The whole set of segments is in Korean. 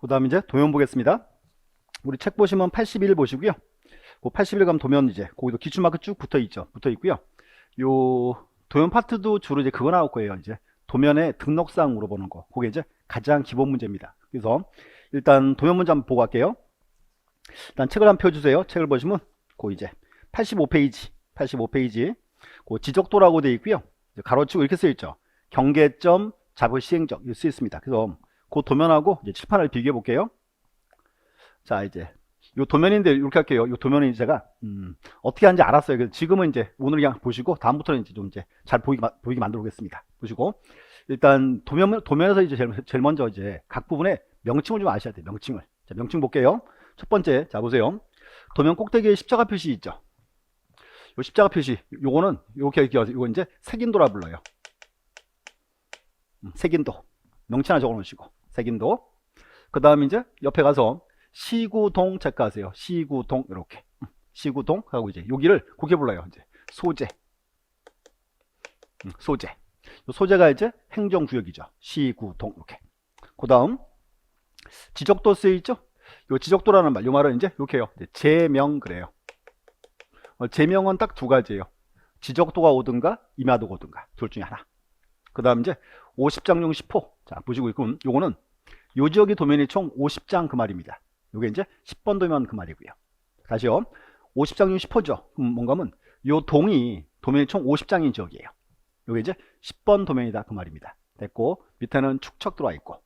그 다음에 이제 도면 보겠습니다. 우리 책 보시면 81 보시고요. 그 81 가면 도면 이제 거기도 기출마크 쭉 붙어 있죠. 붙어 있고요. 요 도면 파트도 주로 이제 그거 나올 거예요. 이제 도면의 등록사항 물어보는 거. 그게 이제 가장 기본 문제입니다. 그래서 일단 도면 문제 한번 보고 갈게요. 일단 책을 한번 펴주세요. 책을 보시면 그 이제 85페이지 그 지적도라고 되어 있고요. 가로치고 이렇게 써 있죠. 경계점, 잡을 시행적 이렇게 써 있습니다. 그래서 그 도면하고 이제 칠판을 비교해 볼게요. 자, 이제 요 도면인데 이렇게 할게요. 요 도면은 제가 어떻게 하는지 알았어요. 그래서 지금은 이제 오늘 그냥 보시고 다음부터는 이제 좀 이제 잘 보이게 만들어 보겠습니다. 보시고 일단 도면에서 이제 제일 먼저 이제 각 부분의 명칭을 좀 아셔야 돼요. 명칭을. 자, 명칭 볼게요. 첫 번째, 자 보세요. 도면 꼭대기에 십자가 표시 있죠. 요 십자가 표시, 요거는 이렇게 요거 이제 색인도라 불러요. 색인도. 명칭 하나 적어 놓으시고 색인도. 그 다음 이제 옆에 가서 시구동 체크하세요. 시구동 이렇게 시구동 하고 이제 여기를 그렇게 불러요. 이제 소재. 소재. 소재가 이제 행정구역이죠. 시구동 이렇게. 그 다음 지적도 쓰여 있죠. 요 지적도라는 말, 요 말은 이제 이렇게요. 제명 그래요. 제명은 딱 두 가지예요. 지적도가 오든가 임야도가 오든가 둘 중에 하나. 그 다음 이제 50장 중 10호. 자 보시고 있고 요거는 요 지역의 도면이 총 50장 그 말입니다. 요게 이제 10번 도면 그 말이고요. 다시요. 50장 중 10호죠. 뭔가 하면 요 동이 도면이 총 50장인 지역이에요. 요게 이제 10번 도면이다 그 말입니다. 됐고 밑에는 축척 들어와 있고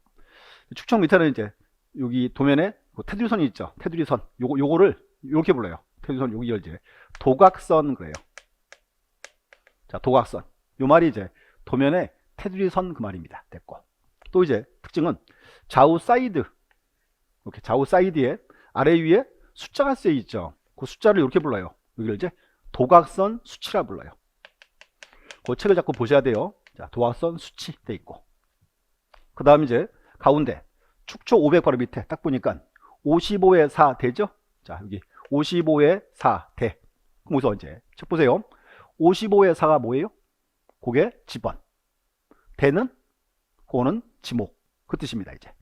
축척 밑에는 이제 여기 도면에 테두리선이 있죠. 테두리선 요거를 이렇게 불러요. 테두리선 여기를 이제 도각선 그래요. 자 도각선 요 말이 이제 도면에 테두리선 그 말입니다. 됐고 또 이제 특징은 좌우 사이드 이렇게 좌우 사이드에 아래 위에 숫자가 쓰여 있죠. 그 숫자를 이렇게 불러요. 여기를 이제 도각선 수치라 불러요. 그 책을 자꾸 보셔야 돼요. 자 도각선 수치 돼 있고 그 다음 이제 가운데 축초 500 바로 밑에 딱 보니까 55의 4 되죠. 자 여기 55의 4 대. 그럼 우선 이제 책 보세요. 55의 4가 뭐예요? 그게 지번. 대는 그거는 지목. 그 뜻입니다. 이제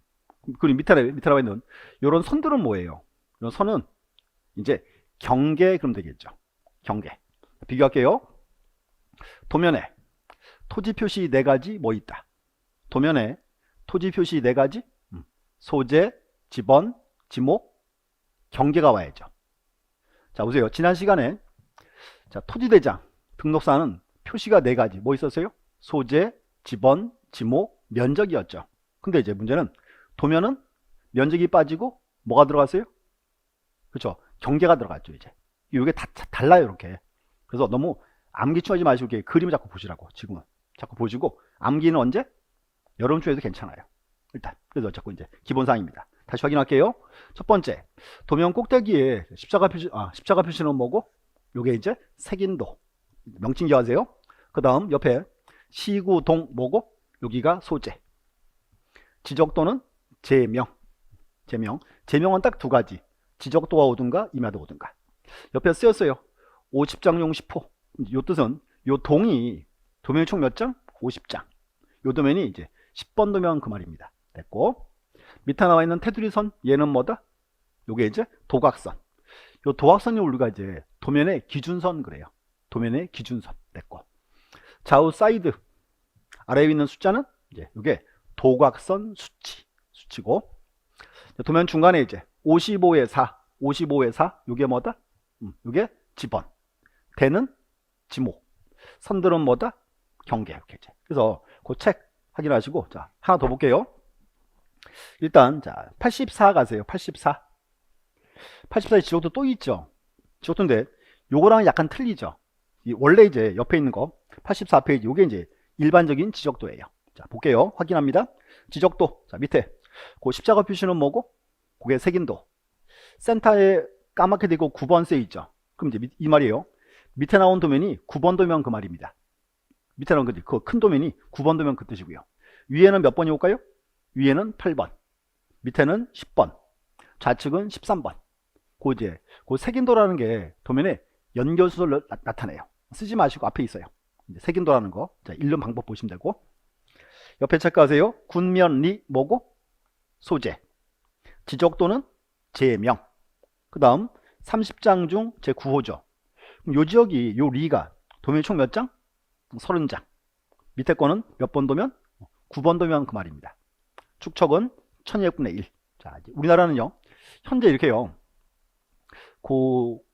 그리고 밑에 나와 있는 이런 선들은 뭐예요? 이런 선은 이제 경계 그럼 되겠죠. 경계. 비교할게요. 도면에 토지 표시 4가지 뭐 있다. 도면에 토지 표시 4가지 소재, 지번, 지목, 경계가 와야죠. 자 보세요. 지난 시간에 자 토지대장 등록사는 표시가 4가지 뭐 있었어요? 소재, 지번, 지목, 면적이었죠. 근데 이제 문제는 도면은 면적이 빠지고 뭐가 들어갔어요? 그렇죠. 경계가 들어갔죠. 이제 이게 다 달라요. 이렇게. 그래서 너무 암기충하지 마시고 이렇게 그림을 자꾸 보시라고. 지금은 자꾸 보시고 암기는 언제? 여름 초에도 괜찮아요. 일단 그래서 자꾸 이제 기본사항입니다. 다시 확인할게요. 첫 번째 도면 꼭대기에 십자가 표시는 뭐고? 요게 이제 색인도 명칭 기하세요. 그 다음 옆에 시구동 뭐고? 여기가 소재. 지적도는 제명은 딱 2가지. 지적도가 오든가 임야도가 오든가. 옆에 쓰였어요. 50장용 10호. 요 뜻은 요 동이 도면이 총 몇 장? 50장. 요 도면이 이제 10번 도면 그 말입니다. 됐고 밑에 나와 있는 테두리선 얘는 뭐다? 요게 이제 도각선. 요 도각선이 우리가 이제 도면의 기준선 그래요. 도면의 기준선. 됐고 좌우 사이드 아래에 있는 숫자는 이제 요게 도각선 수치고 도면 중간에 이제 55의 4 요게 뭐다? 요게 지번. 대는 지목. 선들은 뭐다? 경계. 이렇게 이제. 그래서 그 책 확인하시고 자 하나 더 볼게요. 일단 자 84 가세요. 84의 지적도 또 있죠. 지적도인데 요거랑 약간 틀리죠. 원래 이제 옆에 있는 거 84페이지 요게 이제 일반적인 지적도예요. 자 볼게요. 확인합니다. 지적도 자 밑에 그 십자가 표시는 뭐고? 그게 색인도. 센터에 까맣게 되고 9번 써 있죠. 그럼 이제 이 말이에요. 밑에 나온 도면이 9번 도면 그 말입니다. 밑에 나온 그 큰 도면이 9번 도면 그 뜻이고요. 위에는 몇 번이 올까요? 위에는 8번, 밑에는 10번, 좌측은 13번. 그 색인도라는 게 도면에 연결수를 나타내요. 쓰지 마시고 앞에 있어요. 색인도라는 거. 자, 읽는 방법 보시면 되고. 옆에 체크하세요. 군면리 뭐고? 소재. 지적도는 제0. 그 다음 30장 중 제9호죠. 그럼 요 지역이 요 리가 도면이 총 몇 장? 30장. 밑에 거는 몇 번 도면? 9번 도면 그 말입니다. 축척은 1200분의 1. 자, 우리나라는요, 현재 이렇게요.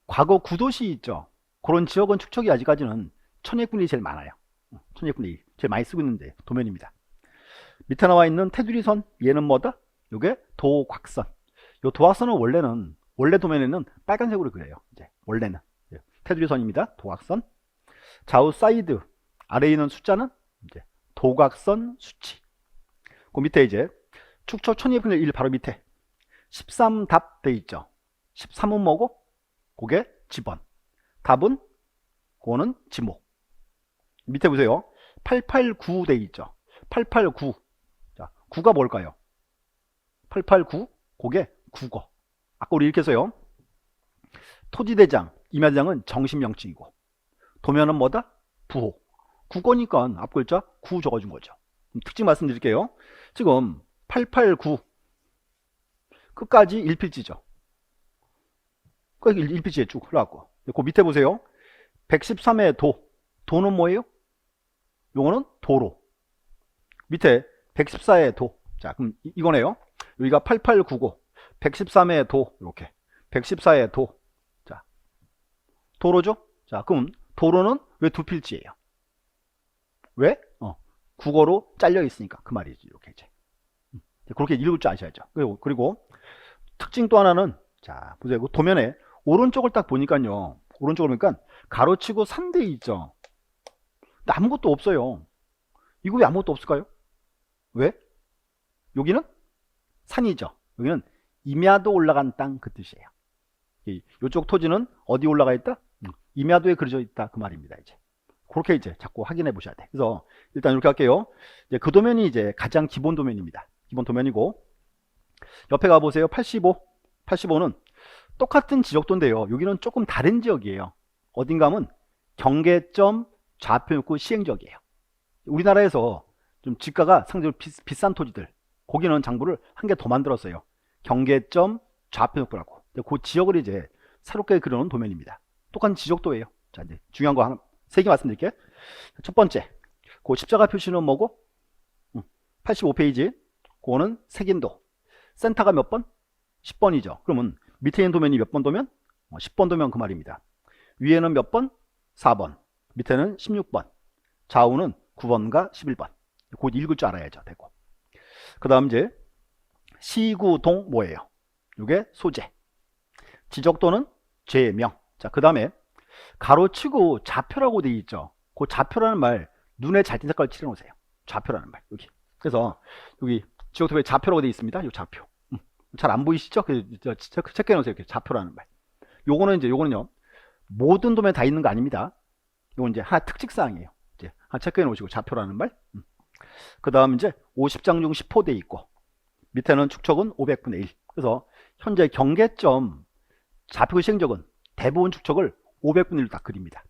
과거 구도시 있죠. 그런 지역은 축척이 아직까지는 1200분의 1이 제일 많아요. 1200분의 1. 제일 많이 쓰고 있는데 도면입니다. 밑에 나와 있는 테두리선, 얘는 뭐다? 요게 도곽선. 요 도곽선은 원래 도면에는 빨간색으로 그려요. 이제 원래는 테두리선입니다. 도곽선. 좌우 사이드 아래에 있는 숫자는 이제 도곽선 수치. 그 밑에 이제 축척 1200분의 1 바로 밑에 13답 돼 있죠. 13은 뭐고? 그게 지번. 답은 그거는 지목. 밑에 보세요. 889 돼 있죠. 889. 자, 9가 뭘까요? 889 그게 국어. 아까 우리 이렇게 해서요. 토지대장, 임야대장은 정신명칭이고 도면은 뭐다? 부호. 국어니까 앞 글자 9 적어준 거죠. 특징 말씀드릴게요. 지금 889 끝까지 1필지죠. 그 1필지에 쭉 흘러갔고 그 밑에 보세요. 113의 도는 뭐예요? 요거는 도로. 밑에 114의 도. 자, 그럼 이거네요. 여기가 8899 113의 도 이렇게 114의 도. 자, 도로죠? 자, 그럼 도로는 왜 두 필지예요? 왜? 국어로 잘려 있으니까 그 말이지. 이렇게 이제 그렇게 읽을 줄 아셔야죠. 그리고 특징 또 하나는 자 보세요. 도면에 오른쪽을 딱 보니까요. 오른쪽을 보니까 가로치고 산대 있죠. 근데 아무것도 없어요. 이거 왜 아무것도 없을까요? 왜? 여기는 산이죠. 여기는 임야도 올라간 땅 그 뜻이에요. 이쪽 토지는 어디 올라가 있다? 임야도에 그려져 있다 그 말입니다. 이제 그렇게 이제 자꾸 확인해 보셔야 돼. 그래서 일단 이렇게 할게요. 이제 그 도면이 이제 가장 기본 도면입니다. 기본 도면이고 옆에 가보세요. 85는 똑같은 지적도인데요. 여기는 조금 다른 지역이에요. 어딘가 하면 경계점 좌표육구 시행지역이에요. 우리나라에서 좀 지가가 상대적으로 비싼 토지들 거기는 장부를 한 개 더 만들었어요. 경계점 좌표육구라고. 그 지역을 이제 새롭게 그려놓은 도면입니다. 똑같은 지적도예요. 자, 이제 중요한 거 세 개 말씀드릴게요. 첫 번째, 그 십자가 표시는 뭐고? 85페이지. 그거는 색인도. 센터가 몇 번? 10번이죠. 그러면 밑에 있는 도면이 몇 번 도면? 10번 도면 그 말입니다. 위에는 몇 번? 4번. 밑에는 16번. 좌우는 9번과 11번. 곧 읽을 줄 알아야죠. 되고. 그 다음 이제 시구동 뭐예요? 이게 소재. 지적도는 제명. 자, 그 다음에 가로치고 좌표라고 되어 있죠. 그 좌표라는 말 눈에 잘 띈 색깔 칠해 놓으세요. 좌표라는 말 여기. 그래서 여기 지적도에 좌표라고 되어 있습니다. 이 좌표. 잘 안 보이시죠? 체크해 놓으세요. 이렇게 좌표라는 말. 요거는요. 모든 도면에 다 있는 거 아닙니다. 요건 이제 하나 특징사항이에요. 이제 하나 체크해 놓으시고 좌표라는 말. 그 다음 이제 50장 중 10호 돼 있고 밑에는 축척은 500분의 1. 그래서 현재 경계점 좌표 시행적은 대부분 축척을 500분의 1로 딱 그립니다.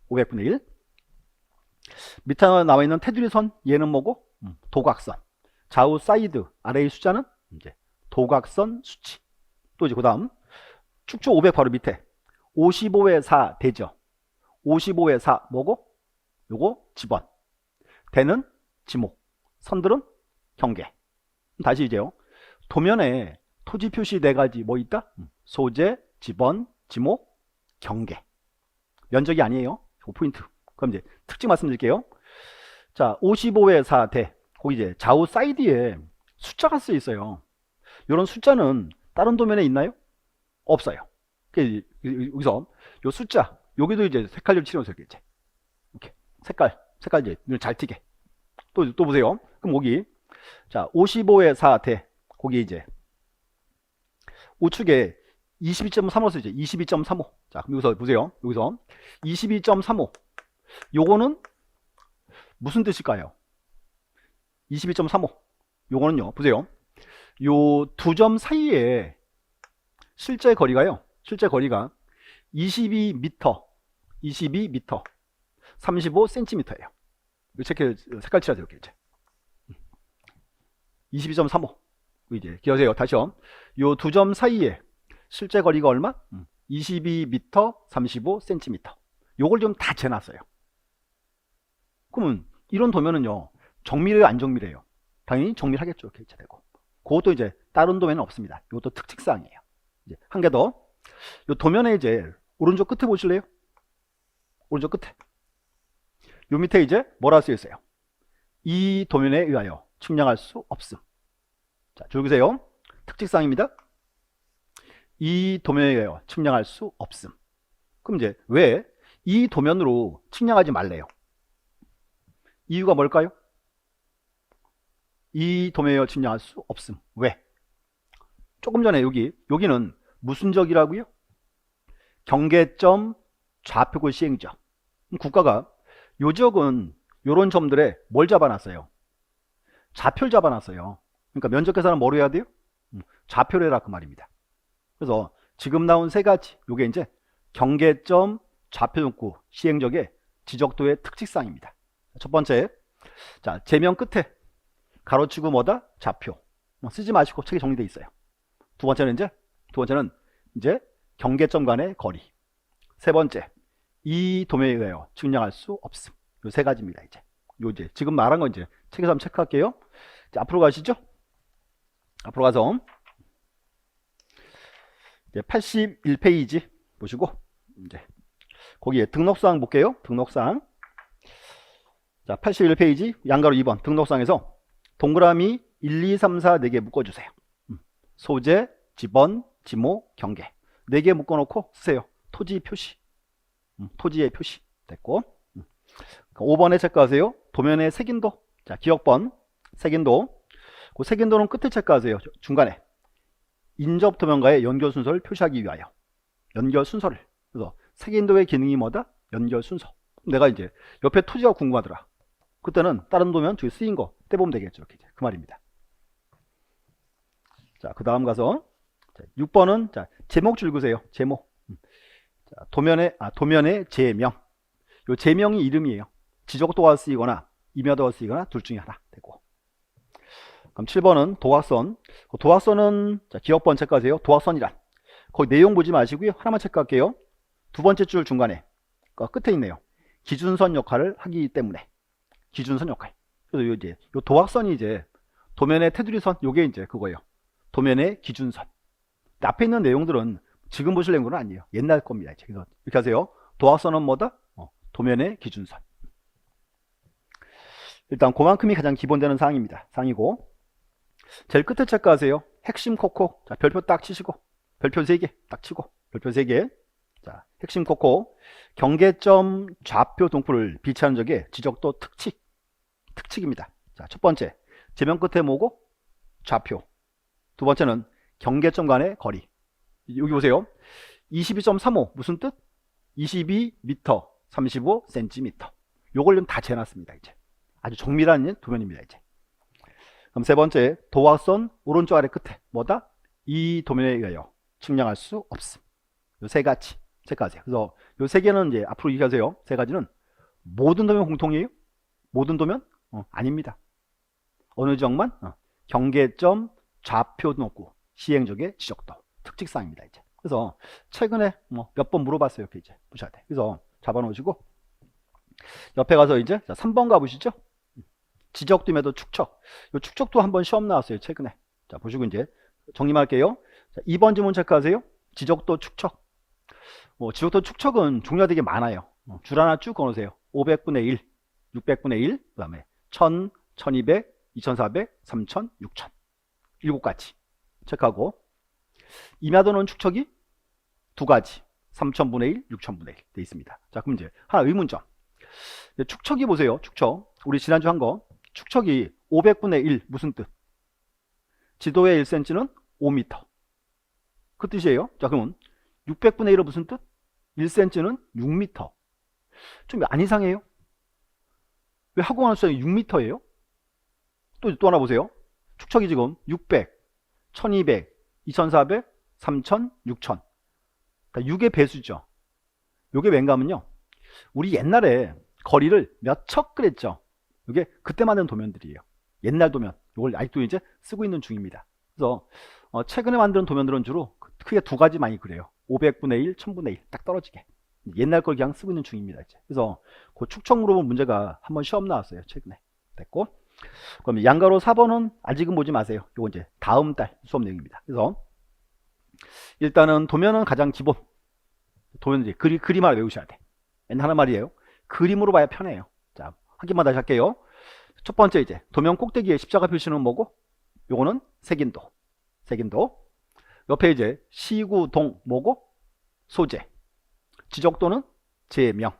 500분의 1. 밑에 나와 있는 테두리선 얘는 뭐고? 도곽선. 좌우 사이드 아래의 숫자는 이제 도곽선 수치. 또 이제 그 다음 축척 500 바로 밑에 55의 4 대죠. 55의 4 뭐고? 요거 지번. 대는 지목. 선들은 경계. 다시 이제요. 도면에 토지 표시 4가지 뭐 있다? 소재, 지번, 지목, 경계. 면적이 아니에요. 그 포인트. 그럼 이제 특징 말씀드릴게요. 자, 55의 4 대. 거기 이제 좌우 사이드에 숫자가 쓰여 있어요. 이런 숫자는 다른 도면에 있나요? 없어요. 여기서 요 숫자, 여기도 이제 색깔로 칠해놓으세요. 이렇게 색깔 이제 눈을 잘 띄게. 또 보세요. 그럼 여기 자 55의 4 대. 거기 이제 우측에 22.35 쓰죠. 22.35. 자, 그럼 여기서 보세요. 여기서 22.35. 요거는 무슨 뜻일까요? 22.35. 요거는요. 보세요. 요 두 점 사이에 실제 거리가요. 실제 거리가 22m, 35cm예요. 이렇게 색깔 칠하세요. 이렇게 이제 22.35. 이제 기억하세요. 다시요. 요 두 점 사이에 실제 거리가 얼마? 22m 35cm. 요걸 좀 다 재놨어요. 그러면 이런 도면은요, 정밀해요, 안 정밀해요? 당연히 정밀하겠죠. 이렇게 되고. 그것도 이제 다른 도면은 없습니다. 이것도 특징사항이에요. 이제 한 개 더. 요 도면에 이제 오른쪽 끝에 보실래요? 오른쪽 끝에. 요 밑에 이제 뭐라 쓰여 있어요? 이 도면에 의하여 측량할 수 없음. 자, 줄기세요. 특징사항입니다. 이 도면에 의하여 측량할 수 없음. 그럼 이제 왜 이 도면으로 측량하지 말래요? 이유가 뭘까요? 이 도면에 의하여 측량할 수 없음. 왜? 조금 전에 여기는 무슨 적이라고요? 경계점 좌표고 시행적. 국가가 요 지역은 요런 점들에 뭘 잡아놨어요? 좌표를 잡아놨어요. 그러니까 면적 계산은 뭐로 해야 돼요? 좌표를 해라 그 말입니다. 그래서 지금 나온 세 가지, 요게 이제 경계점 좌표 등구 시행적의 지적도의 특징사항입니다. 첫 번째, 자, 제명 끝에 가로치고 뭐다? 좌표. 쓰지 마시고 책에 정리되어 있어요. 두 번째는 이제 경계점 간의 거리. 세 번째, 이 도면에 의하여 측량할 수 없음. 요 세 가지입니다. 이제 지금 말한 건 이제 책에서 한번 체크할게요. 이제 앞으로 가시죠. 앞으로 가서 이제 81페이지 보시고 이제 거기에 등록사항 볼게요. 등록사항. 자, 81페이지 양가로 2번 등록사항에서 동그라미 1, 2, 3, 4 4개 묶어주세요. 소재, 지번, 지모, 경계 4개 묶어놓고 쓰세요. 토지 표시. 토지의 표시 됐고, 5번에 체크하세요. 도면의 색인도. 자, 기억번 색인도. 그 색인도는 끝에 체크하세요. 중간에 인접 도면과의 연결 순서를 표시하기 위하여 연결 순서를. 그래서 색인도의 기능이 뭐다? 연결 순서. 내가 이제 옆에 토지가 궁금하더라. 그때는 다른 도면 저기 쓰인 거 떼보면 되겠죠. 이렇게 그 말입니다. 자, 그 다음 가서 6번은 자, 제목 줄그세요. 제목. 자, 도면의 제명. 요 제명이 이름이에요. 지적도가 쓰이거나 임야도가 쓰이거나 둘 중에 하나 되고. 그럼 7번은 도각선. 도각선은 자, 기억번 체크하세요. 도각선이란 거기 내용 보지 마시고요. 하나만 체크할게요. 두 번째 줄 중간에 끝에 있네요. 기준선 역할을 하기 때문에. 기준선 역할. 그래서 이제 요 도각선이 이제 도면의 테두리선, 요게 이제 그거예요. 도면의 기준선. 앞에 있는 내용들은 지금 보실 내용은 아니에요. 옛날 겁니다. 이제. 그래서 이렇게 하세요. 도각선은 뭐다? 도면의 기준선. 일단 그만큼이 가장 기본되는 사항입니다. 사항이고, 제일 끝에 체크하세요. 핵심 코코. 자, 별표 딱 치시고, 별표 3개 딱 치고, 별표 3개. 자, 핵심 코코. 경계점 좌표 동풀을 비치하는 적의 지적도 특칙입니다. 자, 첫 번째, 제명 끝에 뭐고? 좌표. 두 번째는 경계점 간의 거리. 여기 보세요. 22.35 무슨 뜻? 22m 35cm. 요걸 좀 다 재놨습니다. 이제 아주 정밀한 도면입니다. 이제 그럼 세 번째, 도각선 오른쪽 아래 끝에 뭐다? 이 도면에 의하여 측량할 수 없음. 요 세 가지 체크하세요. 그래서 요 세 개는 이제 앞으로 얘기하세요. 세 가지는 모든 도면 공통이에요? 모든 도면? 아닙니다. 어느 지역만? 경계점 좌표 등록구 시행적의 지적도 특징사항입니다. 이제 그래서 최근에 몇 번 물어봤어요. 이렇게 이제 보셔야 돼. 그래서 잡아놓으시고 옆에 가서 이제 3번 가보시죠. 지적도면도 축척. 이 축척도 한번 시험 나왔어요. 최근에. 자, 보시고 이제 정리만 할게요. 자, 2번 지문 체크하세요. 지적도 축척. 지적도 축척은 종류가 되게 많아요. 줄 하나 쭉 꺼놓으세요. 500분의 1, 600분의 1, 그 다음에 1000, 1200, 2400, 3000, 6000. 7가지 체크하고, 임야도는 축척이 2가지. 3000분의 1, 6000분의 1 되어 있습니다. 자, 그럼 이제 하나 의문점. 축척이 보세요. 축척. 우리 지난주 한 거. 축척이 500분의 1 무슨 뜻? 지도의 1cm는 5m. 그 뜻이에요. 자, 그러면 600분의 1은 무슨 뜻? 1cm는 6m. 좀 안 이상해요? 왜 학원할 수 6m예요? 또 하나 보세요. 축척이 지금 600, 1200, 2400, 3000, 6000. 그러니까 6의 배수죠. 요게 왠가 하면요, 우리 옛날에 거리를 몇 척 그랬죠. 이게 그때 만든 도면들이에요. 옛날 도면. 이걸 아직도 이제 쓰고 있는 중입니다. 그래서 최근에 만드는 도면들은 주로 크게 두 가지 많이 그래요. 500분의 1, 1000분의 1 딱 떨어지게. 옛날 걸 그냥 쓰고 있는 중입니다. 이제. 그래서 그 축척 물어본 문제가 한번 시험 나왔어요. 최근에. 됐고. 그럼 양가로 4번은 아직은 보지 마세요. 요거 이제 다음 달 수업 내용입니다. 그래서 일단은 도면은 가장 기본. 도면 이제 그림 하나 외우셔야 돼. 맨날 하는 말이에요. 그림으로 봐야 편해요. 자, 확인만 다시 할게요. 첫 번째 이제 도면 꼭대기에 십자가 표시는 뭐고? 요거는 색인도. 색인도. 옆에 이제 시구, 동 뭐고? 소재. 지적도는 제명.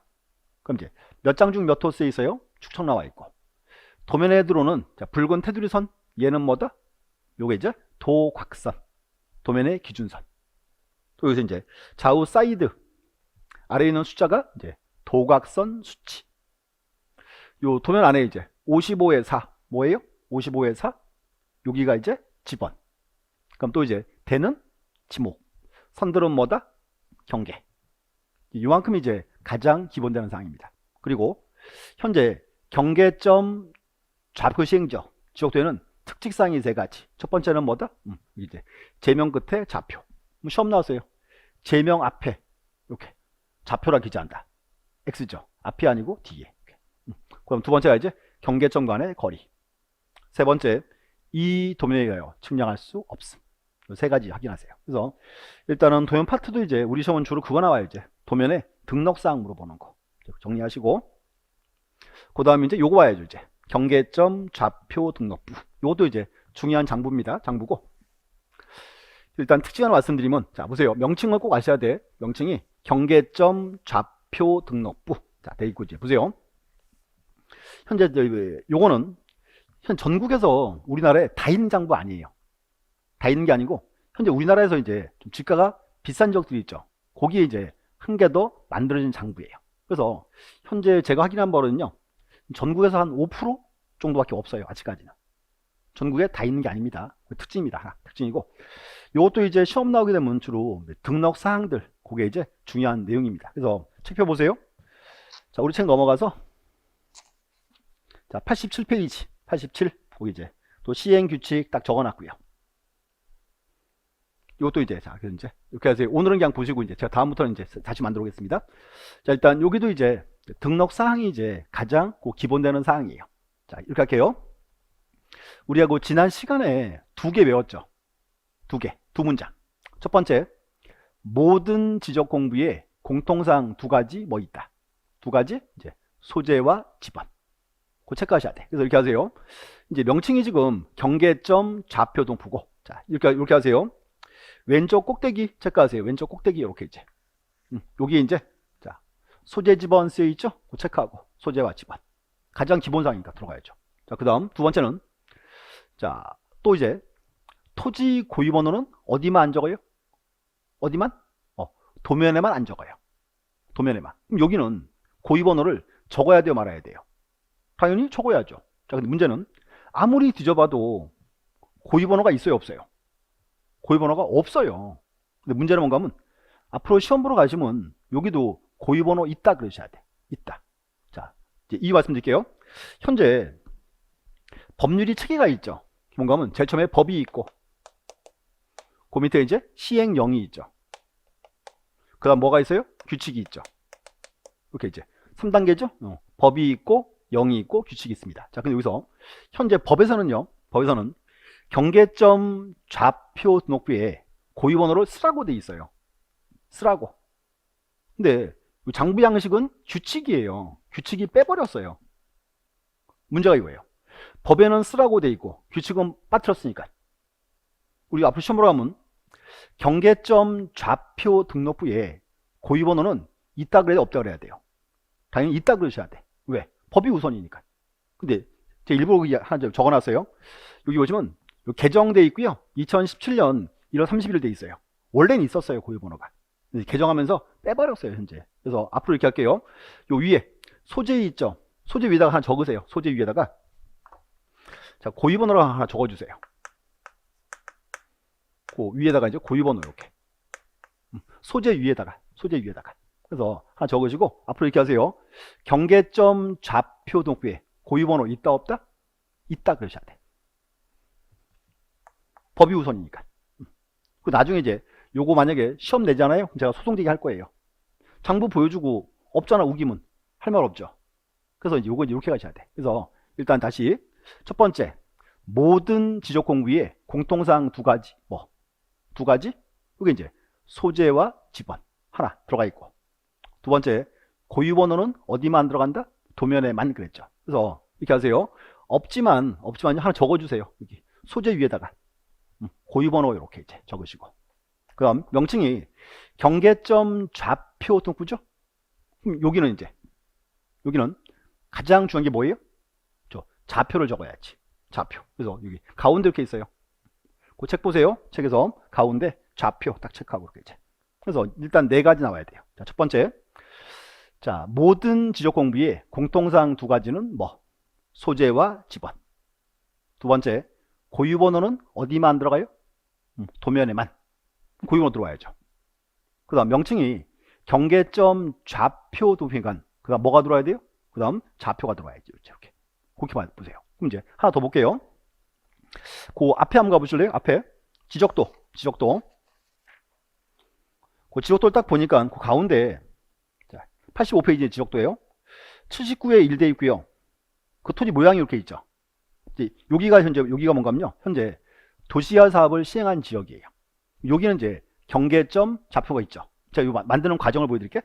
그럼 이제 몇 장 중 몇 호 쓰여 있어요? 축척 나와 있고. 도면에 들어오는 붉은 테두리 선 얘는 뭐다? 요게 이제 도곽선. 도면의 기준선. 또 여기서 이제 좌우 사이드 아래에 있는 숫자가 이제 도곽선 수치. 요 도면 안에 이제 55의 4 뭐예요? 55의 4 여기가 이제 지번. 그럼 또 이제 대는 지목. 선들은 뭐다? 경계. 이만큼 이제 가장 기본되는 사항입니다. 그리고 현재 경계점 좌표 시행적 지적되는 특징사항이 세 가지. 첫 번째는 뭐다? 이제 제명 끝에 좌표. 시험 나왔어요. 제명 앞에 이렇게 좌표라 기재한다. X죠. 앞이 아니고 뒤에. 그럼 두 번째가 이제 경계점 간의 거리. 세 번째, 이 도면에 의하여 측량할 수 없음. 세 가지 확인하세요. 그래서 일단은 도면 파트도 이제 우리 시험은 주로 그거 나와요. 이제 도면에 등록사항 물어보는 거 정리하시고, 그 다음에 이제 요거 와야죠. 이제 경계점 좌표 등록부. 요것도 이제 중요한 장부입니다. 장부고. 일단 특징 하나 말씀드리면, 자 보세요. 명칭을 꼭 아셔야 돼. 명칭이 경계점 좌표 등록부. 자 돼 있고, 이제 보세요. 현재 요거는 현 전국에서 우리나라에 다 있는 장부 아니에요. 다 있는 게 아니고 현재 우리나라에서 이제 좀 지가가 비싼 지역들이 있죠. 거기에 이제 한 개 더 만들어진 장부예요. 그래서 현재 제가 확인한 바로는요, 전국에서 한 5% 정도밖에 없어요. 아직까지는. 전국에 다 있는 게 아닙니다. 특징입니다. 하나 특징이고, 이것도 이제 시험 나오게 되면 주로 등록 사항들, 그게 이제 중요한 내용입니다. 그래서 책표 보세요. 자, 우리 책 넘어가서 자 87페이지 87 거기 이제 또 시행 규칙 딱 적어놨고요. 이것도 이제 자 이제 이렇게 하세요. 오늘은 그냥 보시고 이제 제가 다음부터는 이제 다시 만들어 오겠습니다. 자, 일단 여기도 이제 등록 사항이 이제 가장 기본되는 사항이에요. 자, 이렇게 할게요. 우리가 그 지난 시간에 두 개 외웠죠. 두 문장. 첫 번째, 모든 지적 공부에 공통사항 두 가지 뭐 있다. 두 가지 이제 소재와 지번. 그거 체크하셔야 돼. 그래서 이렇게 하세요. 이제 명칭이 지금 경계점 좌표 등부고. 자, 이렇게 하세요. 왼쪽 꼭대기 체크하세요. 왼쪽 꼭대기 이렇게 이제 여기 이제 자 소재 지번 쓰여 있죠. 그거 체크하고 소재와 지번 가장 기본사항이니까 들어가야죠. 자, 그 다음 두 번째는 자 또 이제 토지 고유번호는 어디만 안 적어요? 어디만? 도면에만 안 적어요. 도면에만. 그럼 여기는 고유번호를 적어야 돼요, 말아야 돼요? 당연히 적어야죠. 자, 근데 문제는 아무리 뒤져봐도 고유번호가 있어요, 없어요? 고유번호가 없어요. 근데 문제는 뭔가 하면 앞으로 시험 보러 가시면 여기도 고유번호 있다 그러셔야 돼. 있다. 자, 이제 이 말씀 드릴게요. 현재 법률이 체계가 있죠. 뭔가 하면 제일 처음에 법이 있고 그 밑에 이제 시행령이 있죠. 그 다음 뭐가 있어요? 규칙이 있죠. 이렇게 이제 3단계죠. 법이 있고 영이 있고 규칙이 있습니다. 자, 근데 여기서 현재 법에서는 경계점 좌표 등록부에 고유번호를 쓰라고 돼 있어요. 쓰라고. 근데 장부 양식은 규칙이에요. 규칙이 빼버렸어요. 문제가 이거예요. 법에는 쓰라고 돼 있고 규칙은 빠뜨렸으니까. 우리가 앞으로 시험 보러 가면 경계점 좌표 등록부에 고유번호는 있다 그래야 돼, 없다 그래야 돼요? 당연히 있다 그러셔야 돼. 왜? 법이 우선이니까. 근데 제가 일부러 하나 적어놨어요. 여기 보시면 개정돼 있고요. 2017년 1월 30일 돼 있어요. 원래는 있었어요, 고유번호가. 개정하면서 빼버렸어요, 현재. 그래서 앞으로 이렇게 할게요. 요 위에 소재 있죠. 소재 위에다가 하나 적으세요. 소재 위에다가 자 고유번호를 하나 적어주세요. 그 위에다가 이제 고유번호 이렇게 소재 위에다가 그래서 하나 적으시고 앞으로 이렇게 하세요. 경계점 좌표 등록부에 고유번호 있다 없다? 있다 그러셔야 돼. 법이 우선이니까. 그 나중에 이제 요거 만약에 시험 내잖아요. 제가 소송제기 할 거예요. 장부 보여주고 없잖아 우기문 할 말 없죠. 그래서 이제 요거 이렇게 가셔야 돼. 그래서 일단 다시 첫 번째 모든 지적 공부에 공통사항 두 가지 두 가지 이게 이제 소재와 지번 하나 들어가 있고 두 번째 고유 번호는 어디만 들어간다? 도면에만 그랬죠. 그래서 이렇게 하세요. 없지만 하나 적어주세요. 여기 소재 위에다가 고유 번호 이렇게 이제 적으시고 그다음 명칭이 경계점 좌표 등구죠. 그럼 여기는 가장 중요한 게 뭐예요? 좌표를 적어야지. 좌표. 그래서 여기 가운데 이렇게 있어요. 그 책 보세요. 책에서 가운데 좌표 딱 체크하고 이렇게 이제. 그래서 일단 네 가지 나와야 돼요. 자, 첫 번째. 자, 모든 지적 공부의 공통사항 두 가지는 소재와 지번. 두 번째, 고유 번호는 어디만 들어가요? 도면에만. 고유 번호 들어와야죠. 그 다음 명칭이 경계점 좌표 도표간. 그 다음 뭐가 들어와야 돼요? 그 다음 좌표가 들어와야죠. 이렇게. 그렇게 보세요. 그럼 이제 하나 더 볼게요. 그 앞에 한번 가보실래요? 앞에 지적도. 그 지적도를 딱 보니까 그 가운데 85페이지 지적도예요. 79에 1돼 있고요. 그 토지 모양이 이렇게 있죠. 여기가 뭔가면요. 현재 도시화 사업을 시행한 지역이에요. 여기는 이제 경계점 좌표가 있죠. 제가 이거 만드는 과정을 보여드릴게요.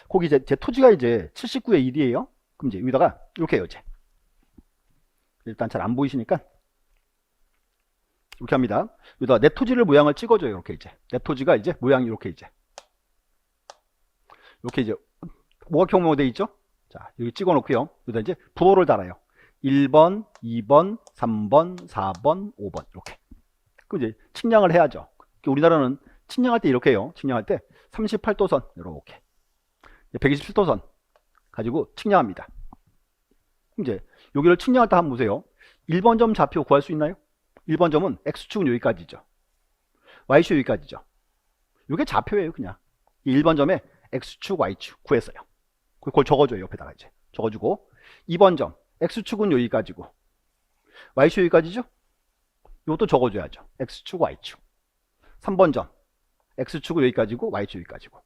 거기 제 토지가 이제 79에 1이에요. 그럼 이제 여기다가 이렇게 해요. 이제 일단 잘 안 보이시니까 이렇게 합니다. 여기다가 내 토지를 모양을 찍어줘요. 이렇게 이제 내 토지가 이제 모양이 이렇게 이제 모각형 돼 있죠? 자, 여기 찍어 놓고요. 여기다 이제 부호를 달아요. 1번, 2번, 3번, 4번, 5번 이렇게. 그럼 이제 측량을 해야죠. 우리나라는 측량할 때 이렇게 해요. 측량할 때 38도선 이렇게 127도선 가지고 측량합니다. 그럼 이제 여기를 측량할 때 한번 보세요. 1번 점 좌표 구할 수 있나요? 1번 점은 X축은 여기까지죠. Y축 여기까지죠. 이게 좌표예요. 그냥 1번 점에 X축, Y축 구했어요. 그걸 적어줘요. 옆에다가 이제 적어주고 2번 점 X축은 여기까지고 Y축 여기까지죠. 이것도 적어줘야죠. X축, Y축. 3번 점 X축은 여기까지고 Y축 여기까지고.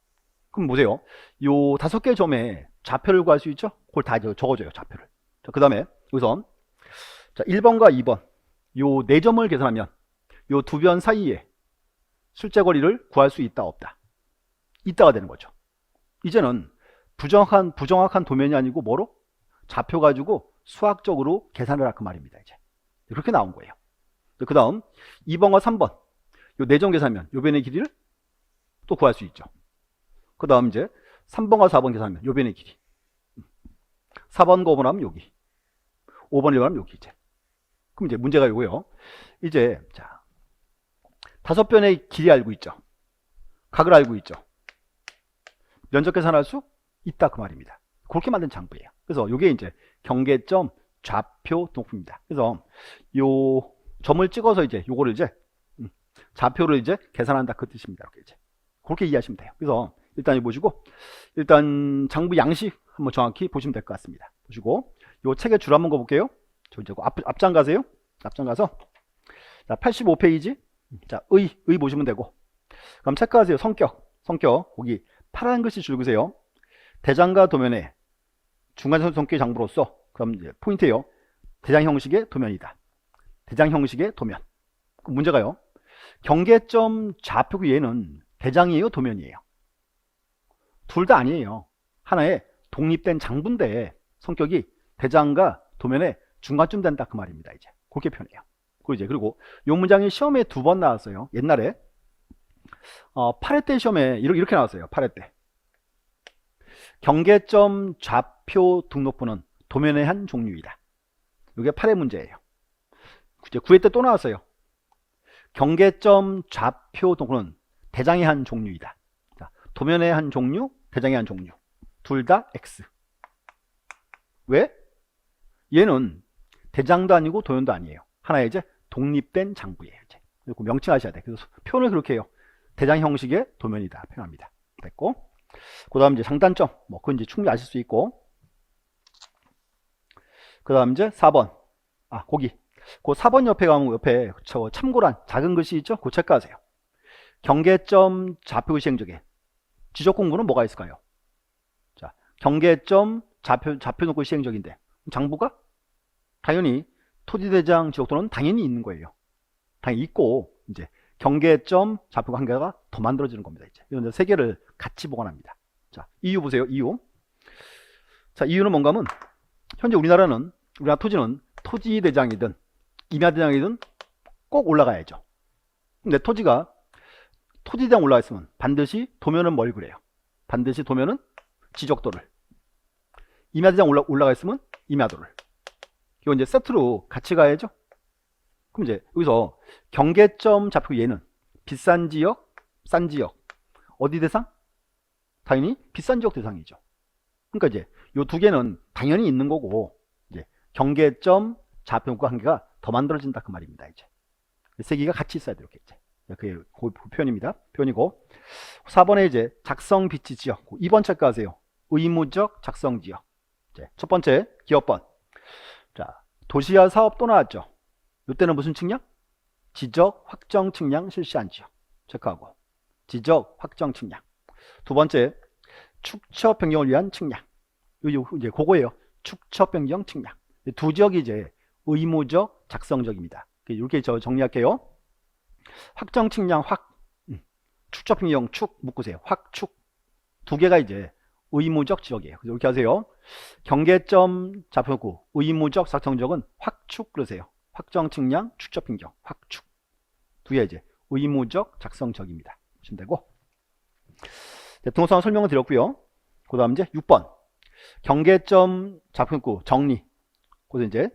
그럼 보세요. 요 5개 점에 좌표를 구할 수 있죠. 그걸 다 적어줘요. 좌표를. 그 다음에 여기서 1번과 2번 요 4점을 계산하면 요 두 변 사이에 실제 거리를 구할 수 있다 없다. 있다가 되는 거죠. 이제는 부정확한 도면이 아니고 뭐로? 좌표 가지고 수학적으로 계산을 할 그 말입니다. 이제 이렇게 나온 거예요. 그 다음 2번과 3번 요 4점 계산하면 요 변의 길이를 또 구할 수 있죠. 그 다음 이제 3번과 4번 계산하면 요 변의 길이 4번과 5번 하면 여기 5번 1번 하면 여기 이제. 그럼 이제 문제가 이거예요. 이제 자 5변의 길이 알고 있죠. 각을 알고 있죠. 면적 계산할 수 있다 그 말입니다. 그렇게 만든 장부예요. 그래서 이게 이제 경계점 좌표 동표입니다. 그래서 요 점을 찍어서 이제 요거를 이제 좌표를 이제 계산한다 그 뜻입니다. 이렇게 이제 그렇게 이해하시면 돼요. 그래서 일단 이 보시고 일단 장부 양식 한번 정확히 보시면 될 것 같습니다. 보시고 요 책의 줄 한번 가볼게요. 저 이제 앞장 가세요. 앞장 가서 자 85페이지 자 의 보시면 되고 그럼 체크하세요. 성격 거기 파란 글씨 줄 그세요. 대장과 도면의 중간 성격의 장부로서 그럼 이제 포인트예요. 대장 형식의 도면이다. 대장 형식의 도면. 문제가요. 경계점 좌표 얘는 대장이에요, 도면이에요? 둘 다 아니에요. 하나의 독립된 장부인데 성격이 대장과 도면의 중간쯤 된다 그 말입니다. 이제 그렇게 표현해요. 그리고 이 문장이 시험에 2번 나왔어요. 옛날에 8회 때 시험에 이렇게 나왔어요. 8회 때 경계점 좌표 등록부는 도면의 한 종류이다. 이게 8회 문제예요. 이제 9회 때 또 나왔어요. 경계점 좌표 등록부는 대장의 한 종류이다. 자, 도면의 한 종류, 대장의 한 종류. 둘 다 X. 왜? 얘는 대장도 아니고 도면도 아니에요. 하나의 이제 독립된 장부예요. 이제. 명칭하셔야 돼. 그래서 표현을 그렇게 해요. 대장 형식의 도면이다. 표현합니다. 됐고. 그 다음 이제 장단점. 그건 이제 충분히 아실 수 있고. 그 다음 이제 4번. 거기. 그 4번 옆에 가면 옆에 저 참고란 작은 글씨 있죠? 그 체크하세요. 경계점 좌표 시행적에 지적 공부는 뭐가 있을까요? 자, 경계점 좌표 놓고 시행적인데 장부가 당연히 토지대장 지적도는 당연히 있는 거예요. 당연히 있고 이제 경계점 좌표 관계가 더 만들어지는 겁니다. 이제 이런 세 개를 같이 보관합니다. 자, 이유 보세요. 이유. 자, 이유는 뭔가 하면 현재 우리나라 토지는 토지대장이든 임야대장이든 꼭 올라가야죠. 근데 토지가 토지대장 올라가 있으면 반드시 도면은 뭘 그래요? 반드시 도면은 지적도를. 임야대장 올라가 있으면 임야도를. 이거 이제 세트로 같이 가야죠. 그럼 이제 여기서 경계점 좌표 얘는 비싼 지역, 싼 지역. 어디 대상? 당연히 비싼 지역 대상이죠. 그러니까 이제 요 두 개는 당연히 있는 거고, 이제 경계점 좌표과 관계가 더 만들어진다 그 말입니다. 이제 세 개가 같이 있어야 돼요. 이렇게 이제 그게 그 표현입니다. 표현이고 4번에 이제 작성 비치 지역 2번 체크하세요. 의무적 작성 지역. 이제 첫 번째 기업번. 자, 도시화 사업 또 나왔죠. 이때는 무슨 측량? 지적 확정 측량 실시한 지역 체크하고 지적 확정 측량. 두 번째 축척 변경을 위한 측량. 이제 그거예요. 축척 변경 측량. 두 지역이 이제 의무적 작성적입니다. 이렇게 저 정리할게요. 확정 측량 축척 변경 축 묶으세요. 확축 두 개가 이제 의무적 지역이에요. 그래서 이렇게 하세요. 경계점 좌표구 의무적 작성적은 확축 그러세요. 확정 측량 축척 변경 확축 두 개 이제 의무적 작성적입니다. 보시면 되고 등록상 설명을 드렸고요. 그 다음 이제 6번 경계점 좌표구 정리. 그래서 이제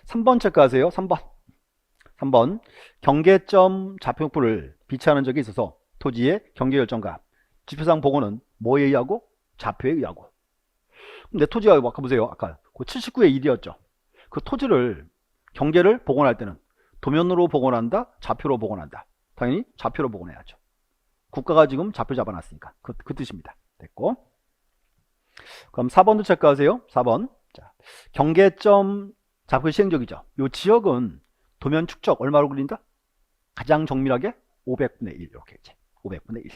3번 체크하세요. 3번 경계점 좌표구를 비치하는 적이 있어서 토지의 경계결정과 지표상 보고는 뭐에 의하고? 좌표에 의하고. 근데 토지가 아까 보세요. 아까 그 79의 1이었죠. 그 토지를 경계를 복원할 때는 도면으로 복원한다, 좌표로 복원한다. 당연히 좌표로 복원해야죠. 국가가 지금 좌표 잡아놨으니까 그 뜻입니다. 됐고, 그럼 4번도 체크하세요. 4번. 자, 경계점 좌표 시행적이죠. 이 지역은 도면 축적 얼마로 그린다? 가장 정밀하게 500분의 1 이렇게 이제 500분의 1.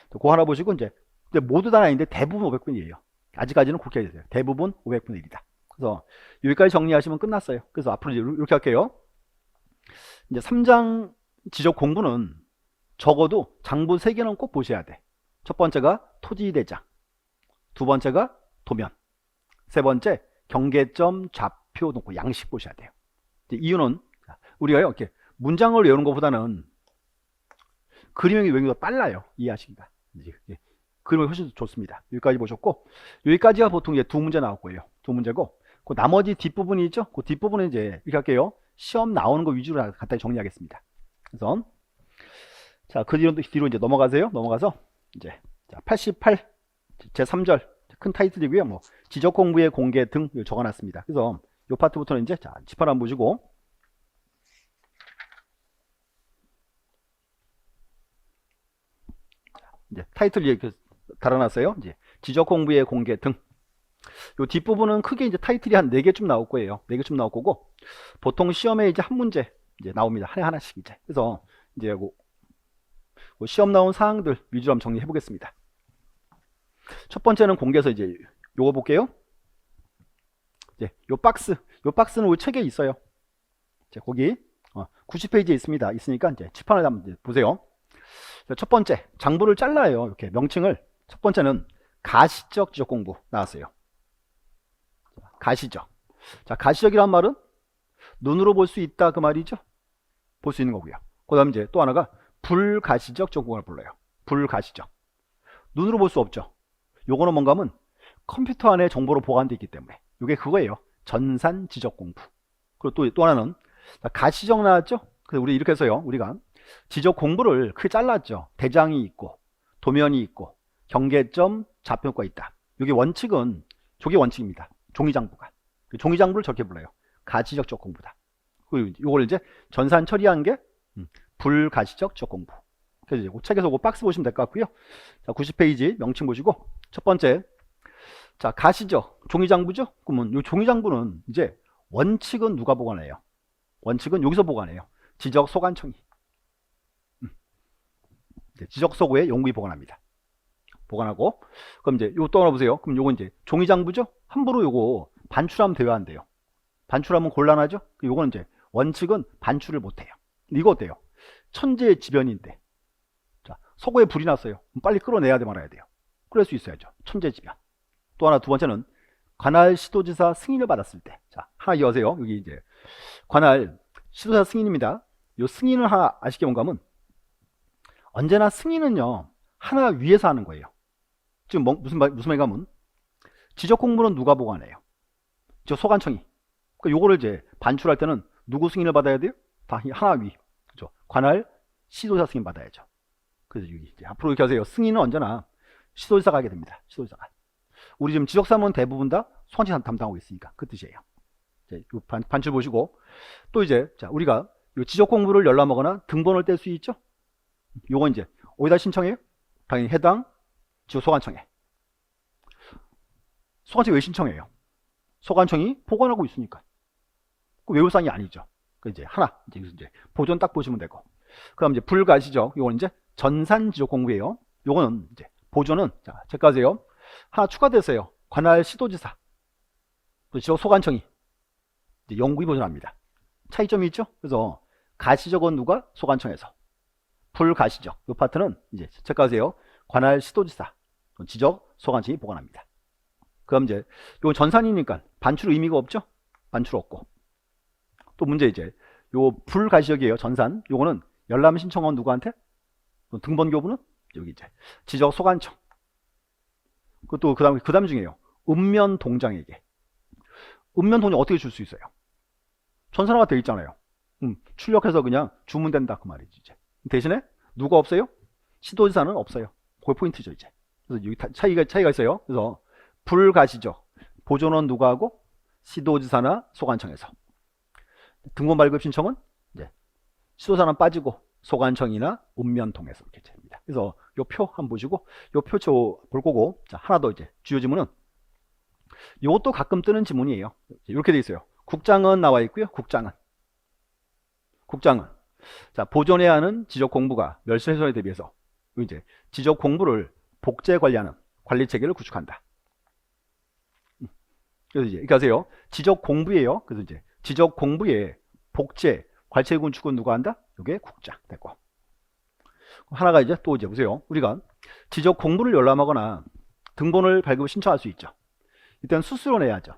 그거 하나 보시고 이제 모두 다 아닌데 대부분 500분의 1이에요. 아직까지는 그렇게 해야 돼요. 대부분 500분의 1이다. 그래서 여기까지 정리하시면 끝났어요. 그래서 앞으로 이제 이렇게 할게요. 이제 3장 지적 공부는 적어도 장부 3개는 꼭 보셔야 돼. 첫 번째가 토지대장, 두 번째가 도면, 세 번째 경계점 좌표 놓고 양식 보셔야 돼요. 이유는 우리가 이렇게 문장을 외우는 것보다는 그림을 외우는 게 빨라요. 이해하시기가. 그림이 훨씬 좋습니다. 여기까지 보셨고, 여기까지가 보통 이제 두 문제 나올 거예요. 두 문제고, 그 나머지 뒷부분이 있죠. 그 뒷부분은 이제 이렇게 할게요. 시험 나오는 거 위주로 간단히 정리하겠습니다. 그래서 자, 그 뒤로 이제 넘어가세요. 넘어가서 이제 88 제 3절 큰 타이틀이고요. 뭐 지적 공부의 공개 등 적어놨습니다. 그래서 이 파트부터는 이제 자, 짚어 한번 보시고, 이제 타이틀 이렇게 달아놨어요. 이제 지적 공부의 공개 등. 요 뒷부분은 크게 이제 타이틀이 한 4개쯤 나올 거예요. 4개쯤 나올 거고, 보통 시험에 이제 한 문제 이제 나옵니다. 하나씩 이제. 그래서 이제 시험 나온 사항들 위주로 한번 정리해 보겠습니다. 첫 번째는 공개에서 이제 요거 볼게요. 이제 요 박스는 우리 책에 있어요. 이제 거기 90페이지에 있습니다. 있으니까 이제 칠판을 한번 이제 보세요. 첫 번째 장부를 잘라요. 이렇게 명칭을. 첫 번째는 가시적 지적 공부 나왔어요. 가시적. 자, 가시적이란 말은 눈으로 볼 수 있다 그 말이죠. 볼 수 있는 거고요. 그 다음 이제 또 하나가 불가시적 지적 공부를 불러요. 불가시적. 눈으로 볼 수 없죠. 요거는 뭔가 하면 컴퓨터 안에 정보로 보관되어 있기 때문에 요게 그거예요. 전산 지적 공부. 그리고 또 하나는 가시적 나왔죠. 그래서 우리 이렇게 해서요. 우리가 지적 공부를 크게 잘랐죠. 대장이 있고 도면이 있고 경계점 좌표가 있다. 요게 원칙은 조개 원칙입니다. 종이장부가. 종이장부를 저렇게 불러요. 가시적 지적 공부다. 그리고 요걸 이제 전산 처리한 게 불가시적 지적 공부. 그래서 이제 책에서 그 박스 보시면 될 것 같고요. 자, 90페이지 명칭 보시고 첫 번째 자, 가시죠. 종이장부죠? 그러면 이 종이장부는 이제 원칙은 누가 보관해요? 원칙은 여기서 보관해요. 지적소관청이. 지적소고에 용구히 보관합니다. 보관하고, 그럼 이제 요거 떠나보세요. 그럼 요거 이제 종이장부죠? 함부로 요거 반출하면 돼요, 안 돼요? 반출하면 곤란하죠? 요거는 이제 원칙은 반출을 못해요. 이거 어때요? 천재지변인데. 자, 서고에 불이 났어요. 빨리 끌어내야 돼 말아야 돼요. 그럴 수 있어야죠. 천재지변. 또 하나 두 번째는 관할 시도지사 승인을 받았을 때. 자, 하나 이어세요. 여기 이제 관할 시도지사 승인입니다. 요 승인을 하나 아시게 뭔가 하면 언제나 승인은요 하나 위에서 하는 거예요. 지금 무슨 말인가 하면 지적 공부는 누가 보관해요? 저 소관청이. 그러니까 요거를 이제 반출할 때는 누구 승인을 받아야 돼요? 다 하나 위. 그죠? 관할 시도지사 승인 받아야죠. 그래서 여기 이제 앞으로 이렇게 하세요. 승인은 언제나 시도지사가 하게 됩니다. 시도지사가. 우리 지금 지적사무는 대부분 다 소관청이 담당하고 있으니까 그 뜻이에요. 이제 반출 보시고 또 이제 자 우리가 지적 공부를 열람하거나 등본을 뗄 수 있죠. 요건 이제 어디다 신청해요? 당연히 해당 지역 소관청에. 소관청이 왜 신청해요? 소관청이 보관하고 있으니까. 그 외울사항이 아니죠. 그 이제 하나 이제 보존 딱 보시면 되고. 그럼 이제 불가시죠. 요건 이제 전산 지적 공부예요. 요거는 이제 보존은 자 체크하세요. 하나 추가됐어요. 관할 시도지사 또 지역 소관청이 이제 영구히 보존합니다. 차이점이 있죠. 그래서 가시적은 누가? 소관청에서. 불가시적 이 파트는 이제 체크하세요. 관할 시도지사 지적 소관청이 보관합니다. 그럼 이제 이건 전산이니까 반출 의미가 없죠. 반출 없고. 또 문제 이제 요 불가시적이에요. 전산. 요거는 열람 신청은 누구한테? 등본 교부는 여기 이제 지적 소관청. 그것도 그다음 중에요. 읍면 동장에게. 읍면 동장 어떻게 줄 수 있어요? 전산화가 돼 있잖아요. 출력해서 그냥 주문된다 그 말이지. 이제 대신에 누가 없어요? 시도지사는 없어요. 그게 포인트죠 이제. 그래서 여기 차이가 있어요. 그래서 불가시적 보존은 누가 하고? 시도지사나 소관청에서. 등본 발급 신청은 이제 시도지사는 빠지고 소관청이나 읍면통에서 이렇게 됩니다. 그래서 요 표 한번 보시고 요 표초 볼 거고 자 하나 더 이제 주요 지문은 요것도 가끔 뜨는 지문이에요. 이렇게 돼 있어요. 국장은 나와 있고요. 국장은 자 보존해야 하는 지적 공부가 멸실 훼손에 대비해서 이제 지적 공부를 복제 관리하는 관리 체계를 구축한다. 그래서 이제 이렇게 하세요. 지적 공부예요. 그래서 이제 지적 공부에 복제 관리 체계 구축은 누가 한다? 이게 국장 됐고. 하나가 이제 또 이제 보세요. 우리가 지적 공부를 열람하거나 등본을 발급을 신청할 수 있죠. 일단 수수료 내야죠.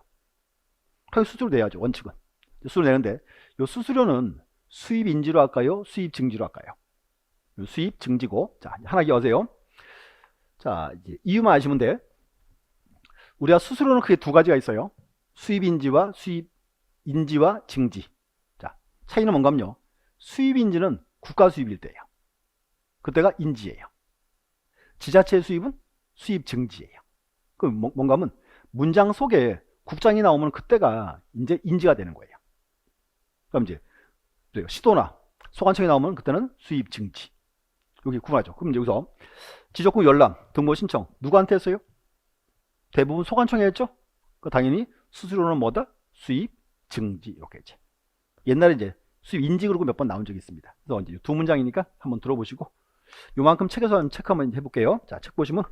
당연히 수수료 내야죠. 원칙은 수수료 내는데 이 수수료는 수입 인지로 할까요? 수입 증지로 할까요? 수입 증지고. 자 하나 기억하세요. 자 이제 이유만 아시면 돼. 우리가 수수료는 크게 두 가지가 있어요. 수입 인지와 수입 인지와 증지. 자 차이는 뭔가요? 수입 인지는 국가 수입일 때예요. 그때가 인지예요. 지자체 수입은 수입 증지예요. 그 뭔가 하면 문장 속에 국장이 나오면 그때가 이제 인지가 되는 거예요. 그럼 이제 시도나 소관청이 나오면 그때는 수입 증지. 여기 구분하죠. 그럼 여기서 지적공 열람, 등본 신청 누구한테 했어요? 대부분 소관청에 했죠. 그 당연히 수수료는 뭐다? 수입 증지 이렇게 이제. 옛날에 이제 수입 인지 그러고 몇 번 나온 적이 있습니다. 그래서 이제 두 문장이니까 한번 들어보시고 요만큼 책에서 체크 한번 해볼게요. 자, 책 보시면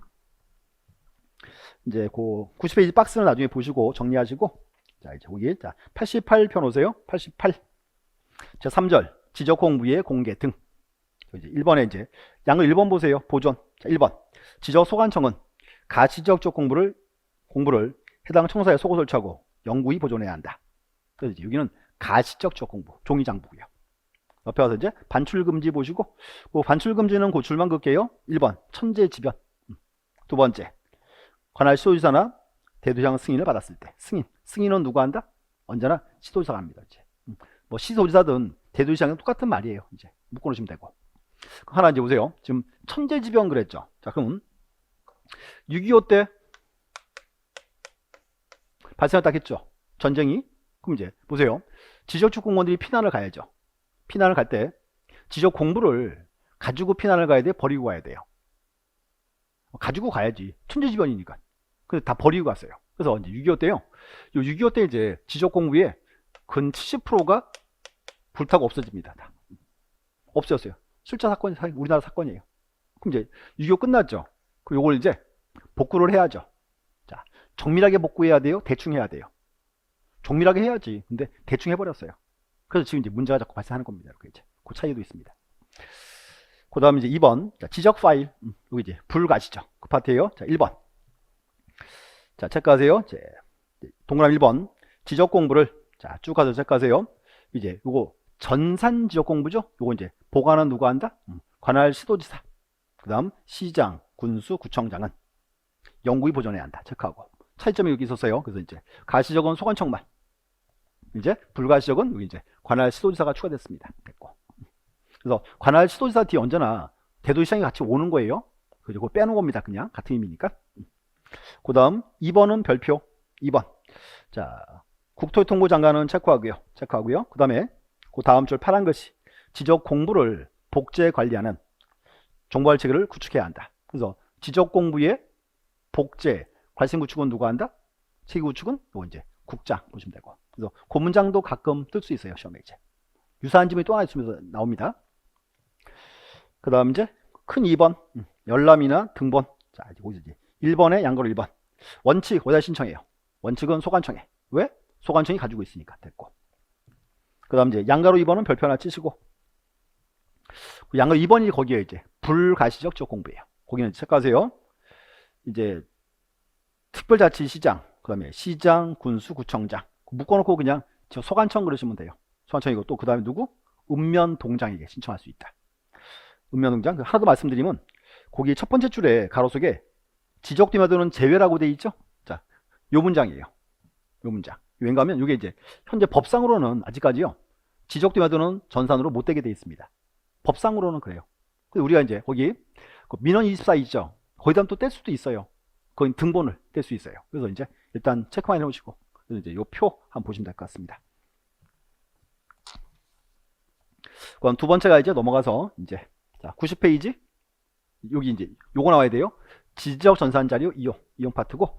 이제 그 90페이지 박스는 나중에 보시고 정리하시고 자 이제 거기 자 88편 오세요. 88 자 3절 지적 공부의 공개 등. 이제 1번에 이제 양을 1번 보세요. 보존. 자 1번 지적 소관청은 가시적적 공부를 해당 청사에 소고 설치하고 영구히 보존해야 한다. 그래서 이제 여기는 가시적적 공부 종이장부고요. 옆에 와서 이제 반출금지 보시고 그 반출금지는 고출만 긋게요. 1번 천재지변. 두 번째 관할 시도지사나 대도시장 승인을 받았을 때 승인은 누가 한다? 언제나 시도지사가 합니다. 이제 뭐 시도지사든 대도시장은 똑같은 말이에요. 이제 묶어놓으시면 되고 하나 이제 보세요. 지금 천재지변 그랬죠. 자 그럼 6.25 때 발생했다 했죠. 전쟁이. 그럼 이제 보세요. 지적축 공무원들이 피난을 가야죠. 피난을 갈 때 지적 공부를 가지고 피난을 가야 돼? 버리고 가야 돼요? 가지고 가야지. 천재지변이니까. 그래서 다 버리고 갔어요. 그래서 이제 6.25 때요. 요 6.25 때 이제 지적 공부에 근 70%가 불타고 없어집니다. 다. 없어졌어요. 실제 사건이 우리나라 사건이에요. 그럼 이제 6.25 끝났죠. 그럼 요걸 이제 복구를 해야죠. 자, 정밀하게 복구해야 돼요? 대충 해야 돼요? 정밀하게 해야지. 근데 대충 해버렸어요. 그래서 지금 이제 문제가 자꾸 발생하는 겁니다. 이렇게 이제 그 차이도 있습니다. 그 다음 이제 2번. 자, 지적 파일. 여기 이제 불가시죠. 그 파트예요. 자, 1번. 자, 체크하세요. 이제 동그라미 1번. 지적 공부를 자, 쭉 가서 체크하세요. 이제 요거 전산 지적 공부죠. 요거 이제 보관은 누가 한다? 관할 시도지사. 그 다음 시장, 군수, 구청장은 영구히 보존해야 한다. 체크하고. 차이점이 여기 있었어요. 그래서 이제 가시적은 소관청만. 이제 불가시적은 여기 이제 관할 시도지사가 추가됐습니다. 됐고. 그래서 관할 시도지사 뒤에 언제나 대도시장이 같이 오는 거예요. 그리고 빼놓은 겁니다. 그냥 같은 의미니까. 그 다음 2번은 별표. 2번. 자, 국토교통부 장관은 체크하고요. 그 다음에 그 다음 줄 파란 글씨. 지적 공부를 복제 관리하는 정보할 체계를 구축해야 한다. 그래서 지적 공부의 복제 관심 구축은 누가 한다? 체계 구축은 요 이제 국장 보시면 되고. 그래서 그 문장도 가끔 뜰 수 있어요. 시험에 이제 유사한 지문이 또 하나 있으면서 나옵니다. 그 다음 이제 큰 2번 열람이나 등본. 자, 이제 1번에 양거로 1번 원칙 어디다 신청해요? 원칙은 소관청에. 왜? 소관청이 가지고 있으니까. 됐고. 그 다음 이제 양가로 2번은 별표 하나 치시고, 양가로 2번이 거기에 이제 불가시적 지역 공부예요. 거기는 체크하세요. 이제 특별자치시장, 그 다음에 시장, 군수, 구청장 묶어놓고 그냥 소관청 그러시면 돼요. 소관청이고 또 그 다음에 누구? 읍면동장에게 신청할 수 있다. 읍면동장 하나 더 말씀드리면 거기 첫 번째 줄에 가로 속에 지적되면 제외라고 돼 있죠. 자, 요 문장이에요. 요 문장. 왠가 하면 이게 이제 현재 법상으로는 아직까지요 지적되면 전산으로 못 되게 돼 있습니다. 법상으로는 그래요. 우리가 이제 거기 민원 24 있죠. 거기다 또 뗄 수도 있어요. 거기 등본을 뗄 수 있어요. 그래서 이제 일단 체크만 해놓으시고, 그래서 이제 요 표 한번 보시면 될 것 같습니다. 그럼 두 번째가 이제 넘어가서 이제 자 90페이지 여기 이제 요거 나와야 돼요. 지적 전산 자료 이용 파트고,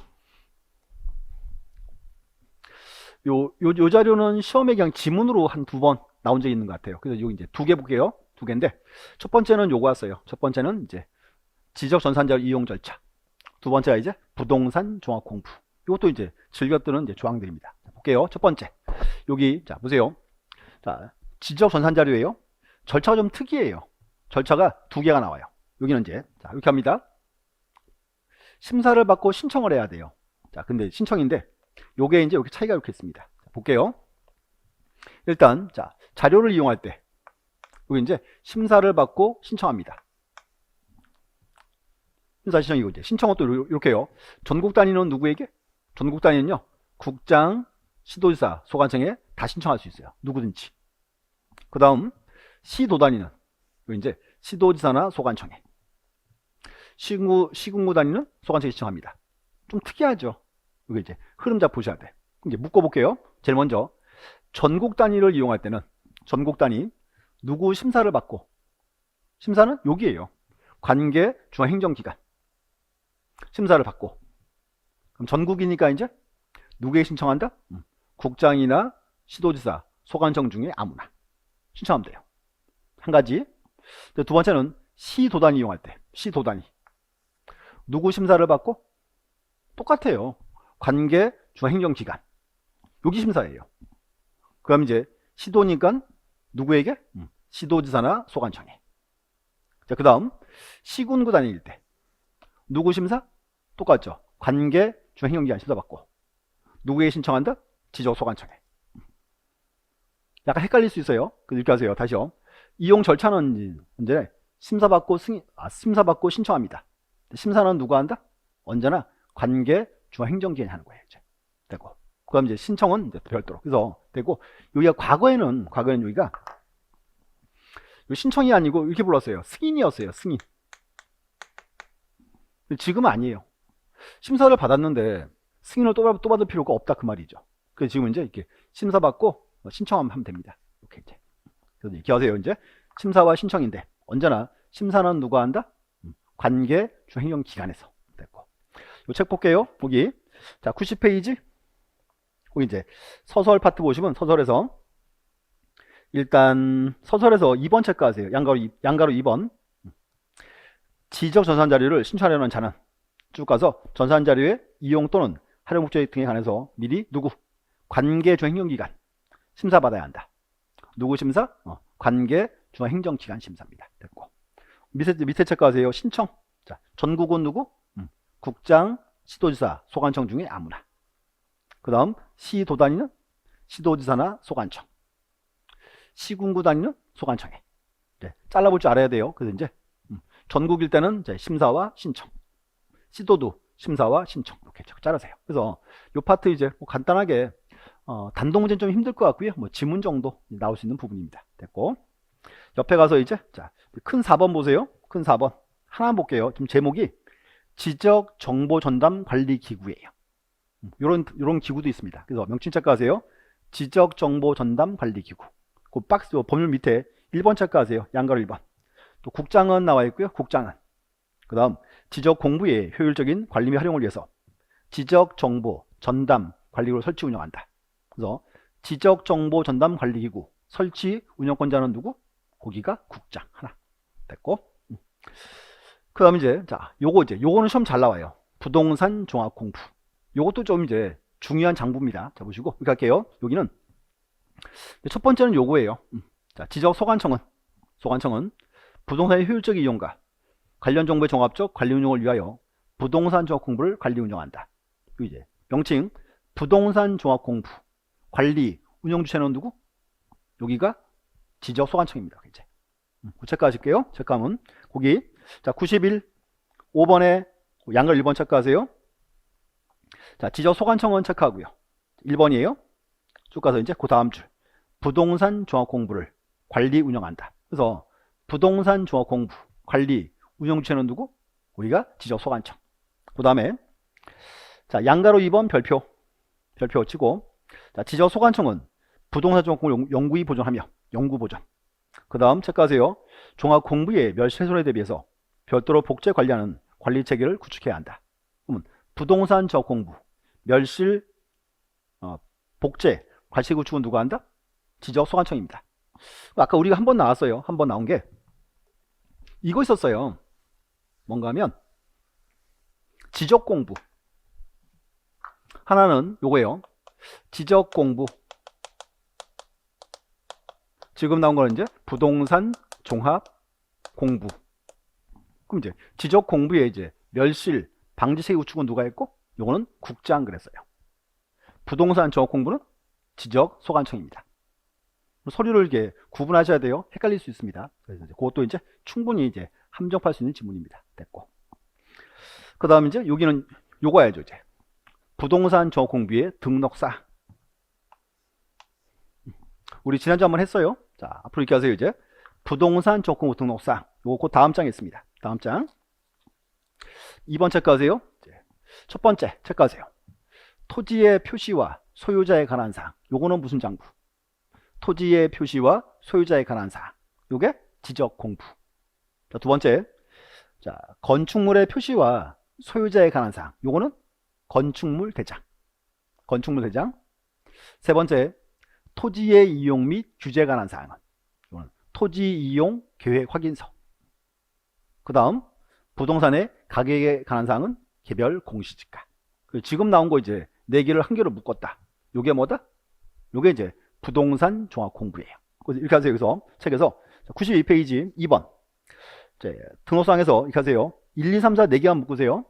요 자료는 시험에 그냥 지문으로 한 2번 나온 적이 있는 것 같아요. 그래서 여기 이제 2개 볼게요. 2개인데 첫 번째는 요거 왔어요. 첫 번째는 이제 지적 전산 자료 이용 절차. 두 번째가 이제 부동산 종합 공부. 이것도 이제 즐겨뜨는 이제 조항들입니다. 자, 볼게요. 첫 번째. 여기 자 보세요. 자, 지적 전산 자료예요. 절차가 좀 특이해요. 절차가 2개가 나와요. 여기는 이제 자, 이렇게 합니다. 심사를 받고 신청을 해야 돼요. 자, 근데 신청인데 요게 이제 이렇게 차이가 이렇게 있습니다. 자, 볼게요. 일단 자, 자료를 이용할 때 여기 이제 심사를 받고 신청합니다. 심사 신청이고 이제 신청은 또 이렇게요. 전국 단위는 누구에게? 전국 단위는요. 국장, 시도지사, 소관청에 다 신청할 수 있어요. 누구든지. 그 다음 시도 단위는 이제 시도지사나 소관청에. 시군구 단위는 소관청에 신청합니다. 좀 특이하죠. 여기 이제 흐름자 보셔야 돼. 이제 묶어볼게요. 제일 먼저 전국 단위를 이용할 때는 전국 단위 누구 심사를 받고, 심사는 여기에요. 관계 중앙행정기관 심사를 받고, 그럼 전국이니까 이제 누구에게 신청한다? 국장이나 시도지사, 소관청 중에 아무나 신청하면 돼요. 한 가지. 두 번째는 시도단위 이용할 때 시도단위 누구 심사를 받고? 똑같아요. 관계 중앙행정기관 여기 심사예요. 그럼 이제 시도니까 누구에게? 시도지사나 소관청에. 자, 그 다음 시군구 단위일 때 누구 심사? 똑같죠. 관계 중앙행정기관 심사 받고 누구에게 신청한다? 지적 소관청에. 약간 헷갈릴 수 있어요. 이렇게 하세요. 다시요. 이용 절차는 언제 심사받고 심사받고 신청합니다. 심사는 누가 한다? 언제나 관계 중앙행정기관이 하는 거예요. 이제 되고. 그럼 이제 신청은 이제 별도로. 그래서 되고, 여기가 과거에는 여기가 신청이 아니고 이렇게 불렀어요. 승인이었어요. 승인. 지금은 아니에요. 심사를 받았는데 승인을 또 받을 필요가 없다 그 말이죠. 그래서 지금 이제 이렇게 심사받고 신청하면 됩니다. 이렇게 이제. 그래서 기억하세요. 이제 심사와 신청인데 언제나 심사는 누가 한다? 관계 중앙행정기관에서 됐고. 요 책 볼게요. 보기. 자, 90페이지. 거기 이제 서설 파트 보시면 서설에서 일단 서설에서 2번 체크하세요. 양가로 2번. 지적 전산 자료를 신청하려는 자는 쭉 가서 전산 자료의 이용 또는 활용 목적 등에 관해서 미리 누구? 관계 중행정기관 심사받아야 한다. 누구 심사? 관계 중행정기관 심사입니다. 됐고. 밑에 체크하세요. 신청. 자, 전국은 누구? 국장, 시도지사, 소관청 중에 아무나. 그 다음 시도단위는 시도지사나 소관청. 시군구 단위는 소관청에. 잘라볼 줄 알아야 돼요. 그래서 이제 전국일 때는 이제 심사와 신청, 시도도 심사와 신청 이렇게 자르세요. 그래서 이 파트 이제 뭐 간단하게 단독 문제는 좀 힘들 것 같고요. 뭐 지문 정도 나올 수 있는 부분입니다. 됐고, 옆에 가서 이제 자, 큰 4번 보세요. 큰 4번 하나만 볼게요. 지금 제목이 지적 정보 전담 관리 기구예요. 요런 기구도 있습니다. 그래서 명칭 체크하세요. 지적 정보 전담 관리 기구. 그 박스 법률 밑에 1번 체크하세요. 양가로 1번. 또 국장은 나와 있고요. 국장은. 그 다음 지적 공부의 효율적인 관리 및 활용을 위해서 지적 정보 전담 관리기구를 설치 운영한다. 그래서 지적 정보 전담 관리기구 설치 운영권자는 누구? 거기가 국장 하나. 됐고. 그 다음 이제 자, 요거는 시험 잘 나와요. 부동산 종합 공부. 요것도 좀 이제 중요한 장부입니다. 자, 보시고 이렇게 할게요. 여기는 첫 번째는 요거예요. 자, 지적 소관청은 부동산의 효율적 이용과 관련 정보의 종합적 관리 운영을 위하여 부동산 종합 공부를 관리 운영한다. 이제 명칭 부동산 종합 공부 관리 운영 주체는 누구? 여기가 지적 소관청입니다. 이제 체크하실게요. 체크하면 거기 자 91 5번에 양글 1번 체크하세요. 자, 지적 소관청은 체크하고요. 1번이에요. 쭉 가서 이제 그 다음 줄 부동산 종합 공부를 관리 운영한다. 그래서 부동산 종합 공부 관리 운영 주체는 누구? 우리가 지적 소관청. 그 다음에 자, 양가로 2번 별표 치고 자, 지적 소관청은 부동산 종합 공부를 영구히 보존하며 영구 보존. 그 다음 체크하세요. 종합 공부의 멸실 훼손에 대비해서 별도로 복제 관리하는 관리 체계를 구축해야 한다. 그러면 부동산 종합 공부 멸실 복제 관리 구축은 누가 한다? 지적 소관청입니다. 아까 우리가 한 번 나왔어요. 한 번 나온 게 이거 있었어요. 뭔가 하면 지적 공부 하나는 요거예요. 지적 공부 지금 나온 거는 이제 부동산 종합 공부. 그럼 이제 지적 공부에 이제 멸실 방지체계 구축은 누가 했고 요거는 국장 그랬어요. 부동산 종합 공부는 지적 소관청입니다. 서류를 이렇게 구분하셔야 돼요. 헷갈릴 수 있습니다. 그래서 이제 그것도 이제 충분히 이제 함정할 수 있는 지문입니다. 됐고. 그 다음 이제 여기는 요거 해야죠. 이제 부동산 종합 공부의 등록사. 우리 지난주 한번 했어요. 자, 앞으로 이렇게 하세요. 이제 부동산 종합 공부 등록사. 요거 그 다음 장에 있습니다. 다음 장. 2번 체크하세요. 첫 번째 체크하세요. 토지의 표시와 소유자에 관한 사항. 요거는 무슨 장부? 토지의 표시와 소유자에 관한 사항. 요게 지적 공부. 자, 두 번째. 자, 건축물의 표시와 소유자에 관한 사항. 요거는 건축물 대장. 건축물 대장. 세 번째. 토지의 이용 및 규제에 관한 사항은 요거는 토지 이용 계획 확인서. 그 다음 부동산의 가격에 관한 사항은 개별 공시지가. 지금 나온 거 이제 4개를 한 개로 묶었다. 요게 뭐다? 요게 이제 부동산 종합 공부예요. 그래서 이렇게 하세요. 여기서 책에서 92페이지 2번 등록사항에서 이렇게 하세요. 1, 2, 3, 4 4개만 묶으세요.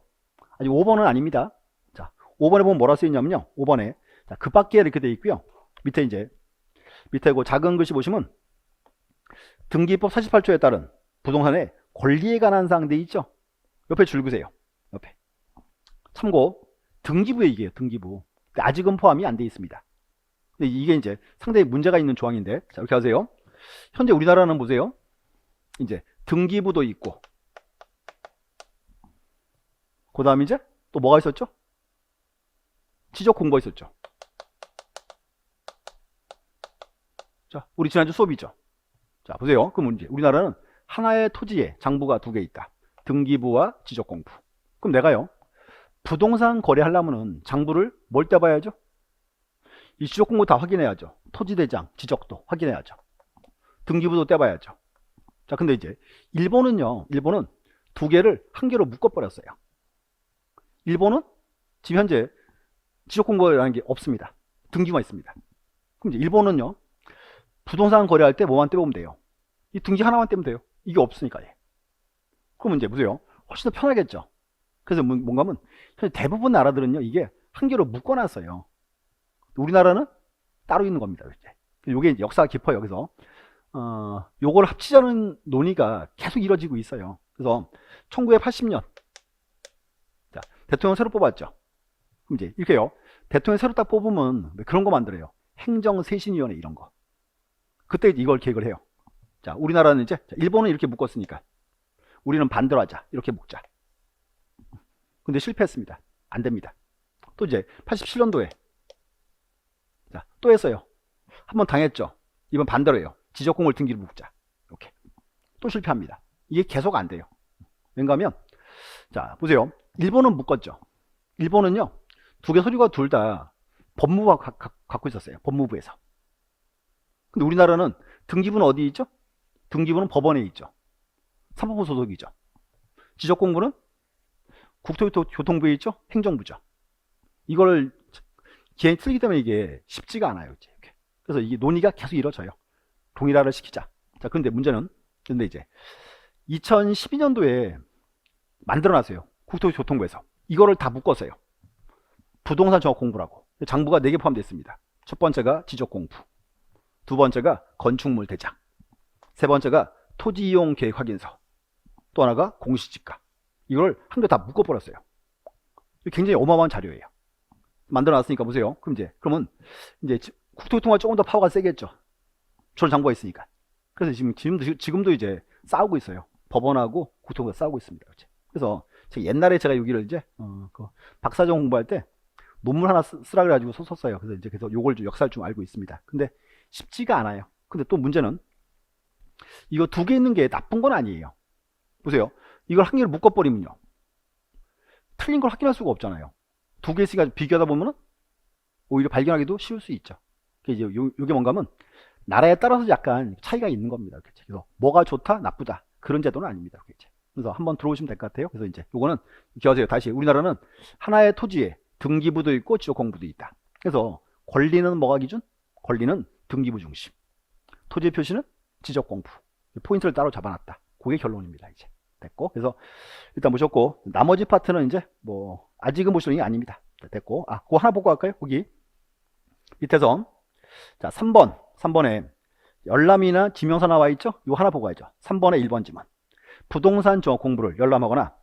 아직 5번은 아닙니다. 자, 5번에 보면 뭐라 쓰여있냐면요. 5번에 자, 그 밖에 이렇게 되어 있고요. 밑에 이제 밑에 그 작은 글씨 보시면 등기법 48조에 따른 부동산의 권리에 관한 사항 돼 있죠. 옆에 줄 그세요. 옆에 참고 등기부 얘기예요. 등기부. 아직은 포함이 안 돼 있습니다. 근데 이게 이제 상당히 문제가 있는 조항인데 자, 이렇게 하세요. 현재 우리나라는 보세요. 이제 등기부도 있고 그 다음 이제 또 뭐가 있었죠? 지적 공부가 있었죠. 자, 우리 지난주 수업이죠. 자, 보세요. 그 문제. 우리나라는 하나의 토지에 장부가 2개 있다. 등기부와 지적 공부. 그럼 내가요. 부동산 거래하려면은 장부를 뭘 떼봐야죠? 이 지적 공부 다 확인해야죠. 토지대장, 지적도 확인해야죠. 등기부도 떼봐야죠. 자, 근데 이제 일본은요, 일본은 두 개를 한 개로 묶어버렸어요. 일본은 지금 현재 지적 공부라는 게 없습니다. 등기만 있습니다. 그럼 이제 일본은요, 부동산 거래할 때 뭐만 떼보면 돼요? 이 등기 하나만 떼면 돼요. 이게 없으니까. 그러면 이제 보세요. 훨씬 더 편하겠죠. 그래서 뭔가 하면 대부분 나라들은요, 이게 한 개로 묶어놨어요. 우리나라는 따로 있는 겁니다. 이게 이제 역사가 깊어요. 그래서 요걸 합치자는 논의가 계속 이뤄지고 있어요. 그래서 1980년 자, 대통령 새로 뽑았죠. 그럼 이제 이렇게요. 대통령 새로 딱 뽑으면 그런 거 만들어요. 행정쇄신위원회 이런 거. 그때 이걸 계획을 해요. 자, 우리나라는 이제 일본은 이렇게 묶었으니까 우리는 반대로 하자. 이렇게 묶자. 근데 실패했습니다. 안 됩니다. 또 이제 87년도에 자, 또 했어요. 한번 당했죠. 이번 반대로 해요. 지적공을 등기를 묶자. 이렇게. 또 실패합니다. 이게 계속 안 돼요. 왜냐하면 자, 보세요. 일본은 묶었죠. 일본은요. 두 개 서류가 둘 다 법무부가 갖고 있었어요. 법무부에서. 근데 우리나라는 등기부는 어디 있죠? 등기부는 법원에 있죠. 사법부 소속이죠. 지적공부는 국토교통부에 있죠. 행정부죠. 이걸 기한이 틀리기 때문에 이게 쉽지가 않아요. 이제. 그래서 이게 논의가 계속 이루어져요. 동일화를 시키자. 자, 그런데 문제는 근데 이제 2012년도에 만들어놨어요. 국토교통부에서. 이거를 다 묶었어요. 부동산 정확 공부라고. 장부가 4개 포함되어 있습니다. 첫 번째가 지적공부, 두 번째가 건축물 대장, 세 번째가 토지 이용 계획 확인서, 또 하나가 공시지가. 이걸 한 개 다 묶어버렸어요. 굉장히 어마어마한 자료예요. 만들어놨으니까 보세요. 그러면 이제 국토교통부가 조금 더 파워가 세겠죠. 저런 장부가 있으니까. 그래서 지금도 이제 싸우고 있어요. 법원하고 국토부가 싸우고 있습니다. 그래서 옛날에 제가 여기를 이제 그 박사정 공부할 때 논문 하나 쓰라 그래가지고 썼어요. 그래서 이제 요걸 좀 역사를 좀 알고 있습니다. 근데 쉽지가 않아요. 근데 또 문제는 이거 두 개 있는 게 나쁜 건 아니에요. 보세요. 이걸 한 개를 묶어버리면요. 틀린 걸 확인할 수가 없잖아요. 두 개 있으니까 비교하다 보면은 오히려 발견하기도 쉬울 수 있죠. 이제 요게 뭔가 하면 나라에 따라서 약간 차이가 있는 겁니다. 그래서 뭐가 좋다, 나쁘다. 그런 제도는 아닙니다. 그래서 한번 들어오시면 될 것 같아요. 그래서 이제 요거는 기억하세요. 다시 우리나라는 하나의 토지에 등기부도 있고 지적공부도 있다. 그래서 권리는 뭐가 기준? 권리는 등기부 중심. 토지 표시는 지적공부. 포인트를 따로 잡아놨다. 그게 결론입니다. 이제 됐고. 그래서 일단 보셨고 나머지 파트는 이제 뭐 아직은 보시는 게 아닙니다. 됐고. 그거 하나 보고 갈까요? 거기 밑에서 자 3번에 열람이나 지명서 나와 있죠? 이거 하나 보고 가야죠. 3번의 1번 지문. 부동산 정확 공부를 열람하거나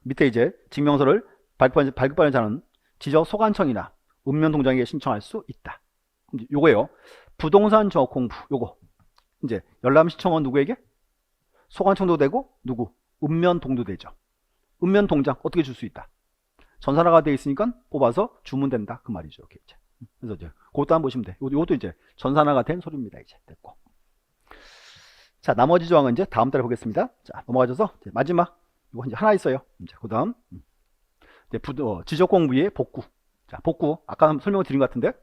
밑에 이제 증명서를 발급받는 자는 지적 소관청이나 읍면동장에 신청할 수 있다. 요거예요. 부동산 정확 공부 요거 이제 열람 신청은 누구에게? 소관청도 되고 누구? 읍면동도 되죠. 읍면동장 어떻게 줄 수 있다? 전산화가 되어 있으니까 뽑아서 주면 된다 그 말이죠. 이렇게 이제. 그래서 이제 그것도 한번 보시면 돼. 이것도 이제 전산화가 된 소리입니다. 이제 됐고. 자, 나머지 조항은 이제 다음 달에 보겠습니다. 자, 넘어가셔서 마지막 이거 이제 하나 있어요. 이제 그다음 이제 지적 공부의 복구. 자, 복구 아까 설명을 드린 것 같은데,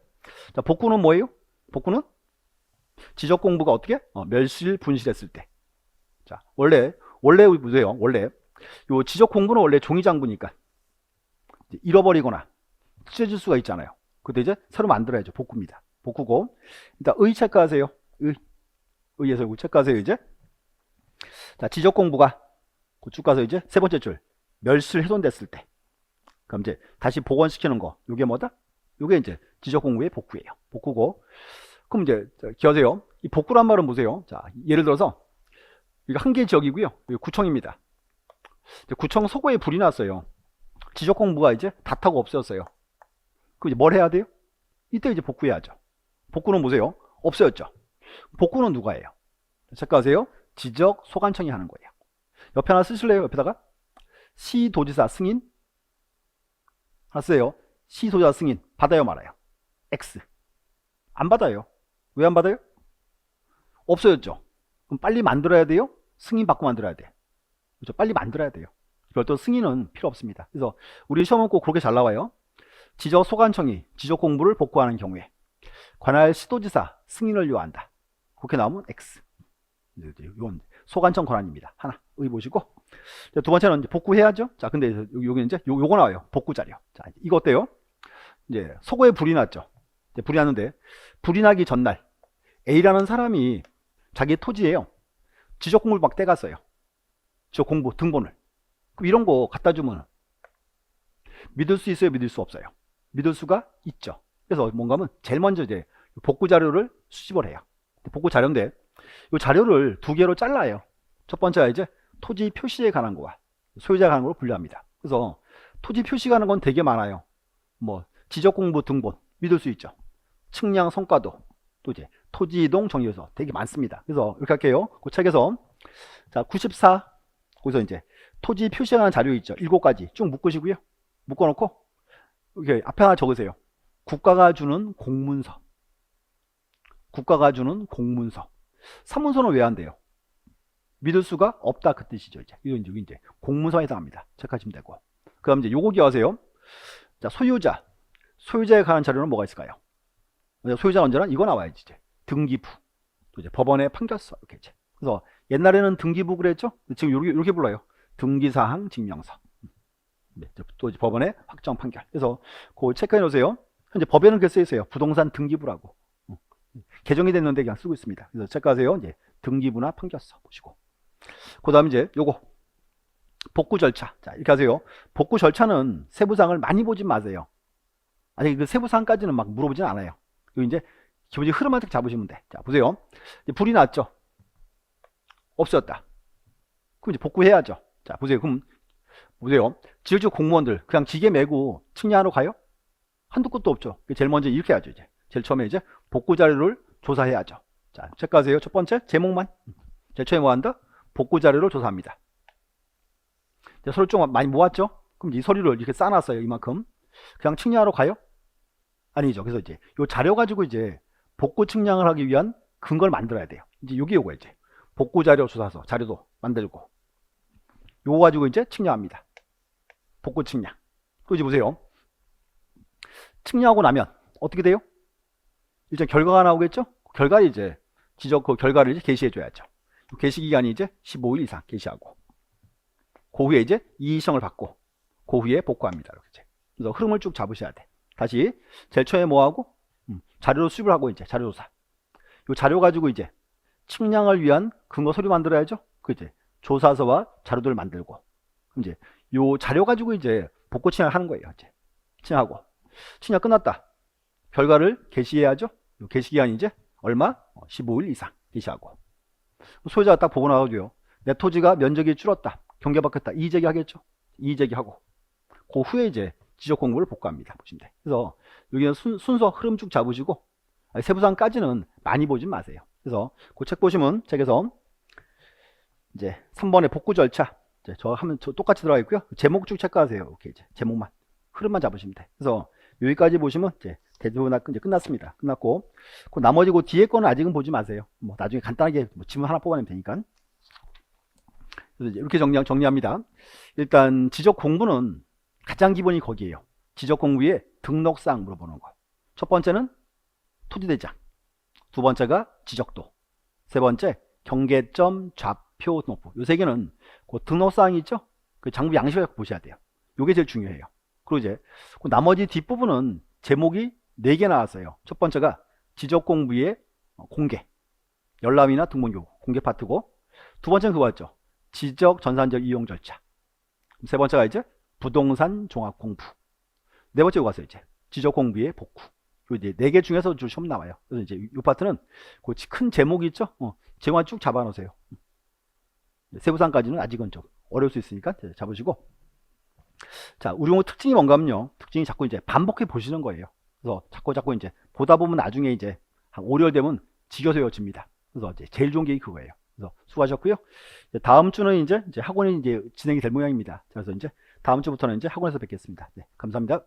자, 복구는 뭐예요? 복구는 지적 공부가 어떻게 멸실 분실했을 때. 자, 원래 보세요. 원래 요 지적 공부는 원래 종이 장부니까 잃어버리거나 찢어질 수가 있잖아요. 그때 이제 새로 만들어야죠. 복구입니다. 복구고 일단 의 체크하세요. 의에서 체크하세요. 이제 자, 지적 공부가 쭉 가서 이제 세 번째 줄 멸실 훼손됐을 때, 그럼 이제 다시 복원시키는 거. 요게 뭐다? 요게 이제 지적 공부의 복구예요. 복구고. 그럼 이제 기억하세요. 이 복구란 말은 보세요. 자, 예를 들어서 이거 한 개 지역이고요. 여기 구청입니다. 구청 서고에 불이 났어요. 지적 공부가 이제 다 타고 없어졌어요. 그럼 이제 뭘 해야 돼요? 이때 이제 복구해야죠. 복구는 보세요. 없어졌죠. 복구는 누가 해요? 체크하세요. 지적 소관청이 하는 거예요. 옆에 하나 쓰실래요? 옆에다가 시도지사 승인 하나 쓰세요. 시도지사 승인 받아요, 말아요? X. 안 받아요. 왜 안 받아요? 없어졌죠. 그럼 빨리 만들어야 돼요? 승인 받고 만들어야 돼. 그렇죠? 빨리 만들어야 돼요. 별도 승인은 필요 없습니다. 그래서 우리 시험은 꼭 그렇게 잘 나와요. 지적 소관청이 지적 공부를 복구하는 경우에 관할 시도지사 승인을 요한다. 그렇게 나오면 X. 이건 소관청 권한입니다. 하나 의 보시고. 두 번째는 이제 복구해야죠. 자, 근데 여기 이제 요거 나와요. 복구 자료. 자, 이거 어때요? 이제 서고에 불이 났죠. 이제 불이 났는데 불이 나기 전날 A라는 사람이 자기 토지에요. 지적 공부를 막 떼갔어요. 지적 공부 등본을. 그럼 이런 거 갖다 주면 믿을 수 있어요? 믿을 수 없어요? 믿을 수가 있죠. 그래서 뭔가 하면 제일 먼저 이제 복구 자료를 수집을 해요. 복구 자료인데 이 자료를 두 개로 잘라요. 첫 번째가 이제 토지 표시에 관한 거와 소유자에 관한 걸로 분류합니다. 그래서 토지 표시에 관한 건 되게 많아요. 뭐 지적 공부 등본 믿을 수 있죠. 측량 성과도 또 이제 토지 이동 정의서 되게 많습니다. 그래서 이렇게 할게요. 그 책에서 자 94 거기서 이제 토지 표시에 관한 자료 있죠. 7가지 쭉 묶으시고요. 묶어놓고 이렇게 앞에 하나 적으세요. 국가가 주는 공문서. 국가가 주는 공문서. 사문서는 왜 안 돼요? 믿을 수가 없다 그 뜻이죠. 이제 이제 공문서에 해당합니다. 체크하시면 되고. 그다음 이제 요거 기억하세요. 자 소유자. 소유자에 관한 자료는 뭐가 있을까요? 소유자 언제나 이거 나와야지 이제 등기부. 또 이제 법원의 판결서 이렇게 이제. 그래서 옛날에는 등기부 그랬죠. 지금 이렇게 불러요. 등기사항 증명서. 네, 또 이제 법원의 확정 판결. 그래서 그거 체크해 놓으세요. 현재 법에는 그렇게 써 있어요. 부동산 등기부라고. 개정이 됐는데 그냥 쓰고 있습니다. 그래서 체크하세요. 이제 등기부나 판결서 보시고. 그 다음에 이제 요거 복구 절차. 자 이렇게 하세요. 복구 절차는 세부사항을 많이 보지 마세요. 아니 그 세부사항까지는 막 물어보진 않아요. 이거 이제 기본적인 흐름만 딱 잡으시면 돼. 자 보세요. 이제 불이 났죠. 없어졌다. 그럼 이제 복구해야죠. 자 보세요. 그럼 보세요. 지역적 공무원들 그냥 기계 메고 측량하러 가요? 한두 곳도 없죠. 제일 먼저 이렇게 해야죠. 이제 제일 처음에 이제 복구 자료를 조사해야죠. 자 체크하세요. 첫 번째 제목만. 제일 처음에 뭐 한다? 복구 자료를 조사합니다. 서류 좀 많이 모았죠? 그럼 이 서류를 이렇게 쌓아놨어요. 이만큼. 그냥 측량하러 가요? 아니죠. 그래서 이제 이 자료 가지고 이제 복구 측량을 하기 위한 근거를 만들어야 돼요. 이제 요거 이제 복구 자료 조사서 자료도 만들고 요거 가지고 이제 측량합니다. 복구 측량. 또 이제 보세요. 측량하고 나면 어떻게 돼요? 일단 결과가 나오겠죠? 결과 이제 지적 그 결과를 이제 게시해 줘야죠. 게시 기간이 이제 15일 이상 게시하고 그 후에 이제 이의성을 받고 그 후에 복구합니다. 이렇게 이제. 그래서 흐름을 쭉 잡으셔야 돼. 다시 제일 처음에 뭐 하고 자료를 수집을 하고 이제 자료조사. 이 자료 가지고 이제 측량을 위한 근거 서류 만들어야죠. 그 이제 조사서와 자료들을 만들고 그럼 이제 요 자료 가지고 이제 복구 측량을 하는 거예요. 이제 측량하고 측량 끝났다. 결과를 게시해야죠. 요 게시 기간이 이제 얼마? 15일 이상 게시하고 소유자가 딱 보고 나가고요. 내 토지가 면적이 줄었다. 경계받겠다. 이의제기 하겠죠. 이의제기 하고 그 후에 이제 지적 공부를 복구합니다. 보시면 돼. 그래서 여기는 순서 흐름 쭉 잡으시고 세부사항까지는 많이 보지 마세요. 그래서 그 책 보시면 책에서 이제 3번의 복구 절차 이제 저 하면 똑같이 들어가 있고요. 제목 쭉 체크하세요. 이렇게 이제 제목만 흐름만 잡으시면 돼. 그래서 여기까지 보시면 이제 대부분 이제 끝났습니다. 끝났고 그 나머지 그 뒤에 거는 아직은 보지 마세요. 뭐 나중에 간단하게 뭐 지문 하나 뽑아내면 되니까. 그래서 이제 이렇게 정리합니다. 일단 지적 공부는 가장 기본이 거기에요. 지적 공부의 등록사항 물어보는 거. 첫 번째는 토지대장, 두 번째가 지적도, 세 번째 경계점, 좌표, 등록부. 요 세 개는 그 등록사항이 있죠. 그 장부 양식을 보셔야 돼요. 요게 제일 중요해요. 그리고 이제 그 나머지 뒷부분은 제목이 4개 나왔어요. 첫 번째가 지적 공부의 공개, 열람이나 등본 요구, 공개 파트고, 두 번째는 그거였죠. 지적 전산적 이용 절차. 세 번째가 이제 부동산 종합 공부. 네 번째 이거 갔어요. 이제 지적 공부의 복구. 요 이제 4개 중에서 좀 시험 나와요. 그래서 이제 이 파트는 그 큰 제목이 있죠. 제목만 쭉 잡아 놓으세요. 세부사항까지는 아직은 좀 어려울 수 있으니까 잡으시고. 자, 우리 용어 특징이 뭔가 하면요. 특징이 자꾸 이제 반복해 보시는 거예요. 그래서 자꾸 이제 보다 보면 나중에 이제 한 5개월 되면 지겨서 외워집니다. 그래서 이제 제일 좋은 게 그거예요. 그래서 수고하셨고요. 다음 주는 이제 학원이 이제 진행이 될 모양입니다. 그래서 이제 다음 주부터는 이제 학원에서 뵙겠습니다. 네, 감사합니다.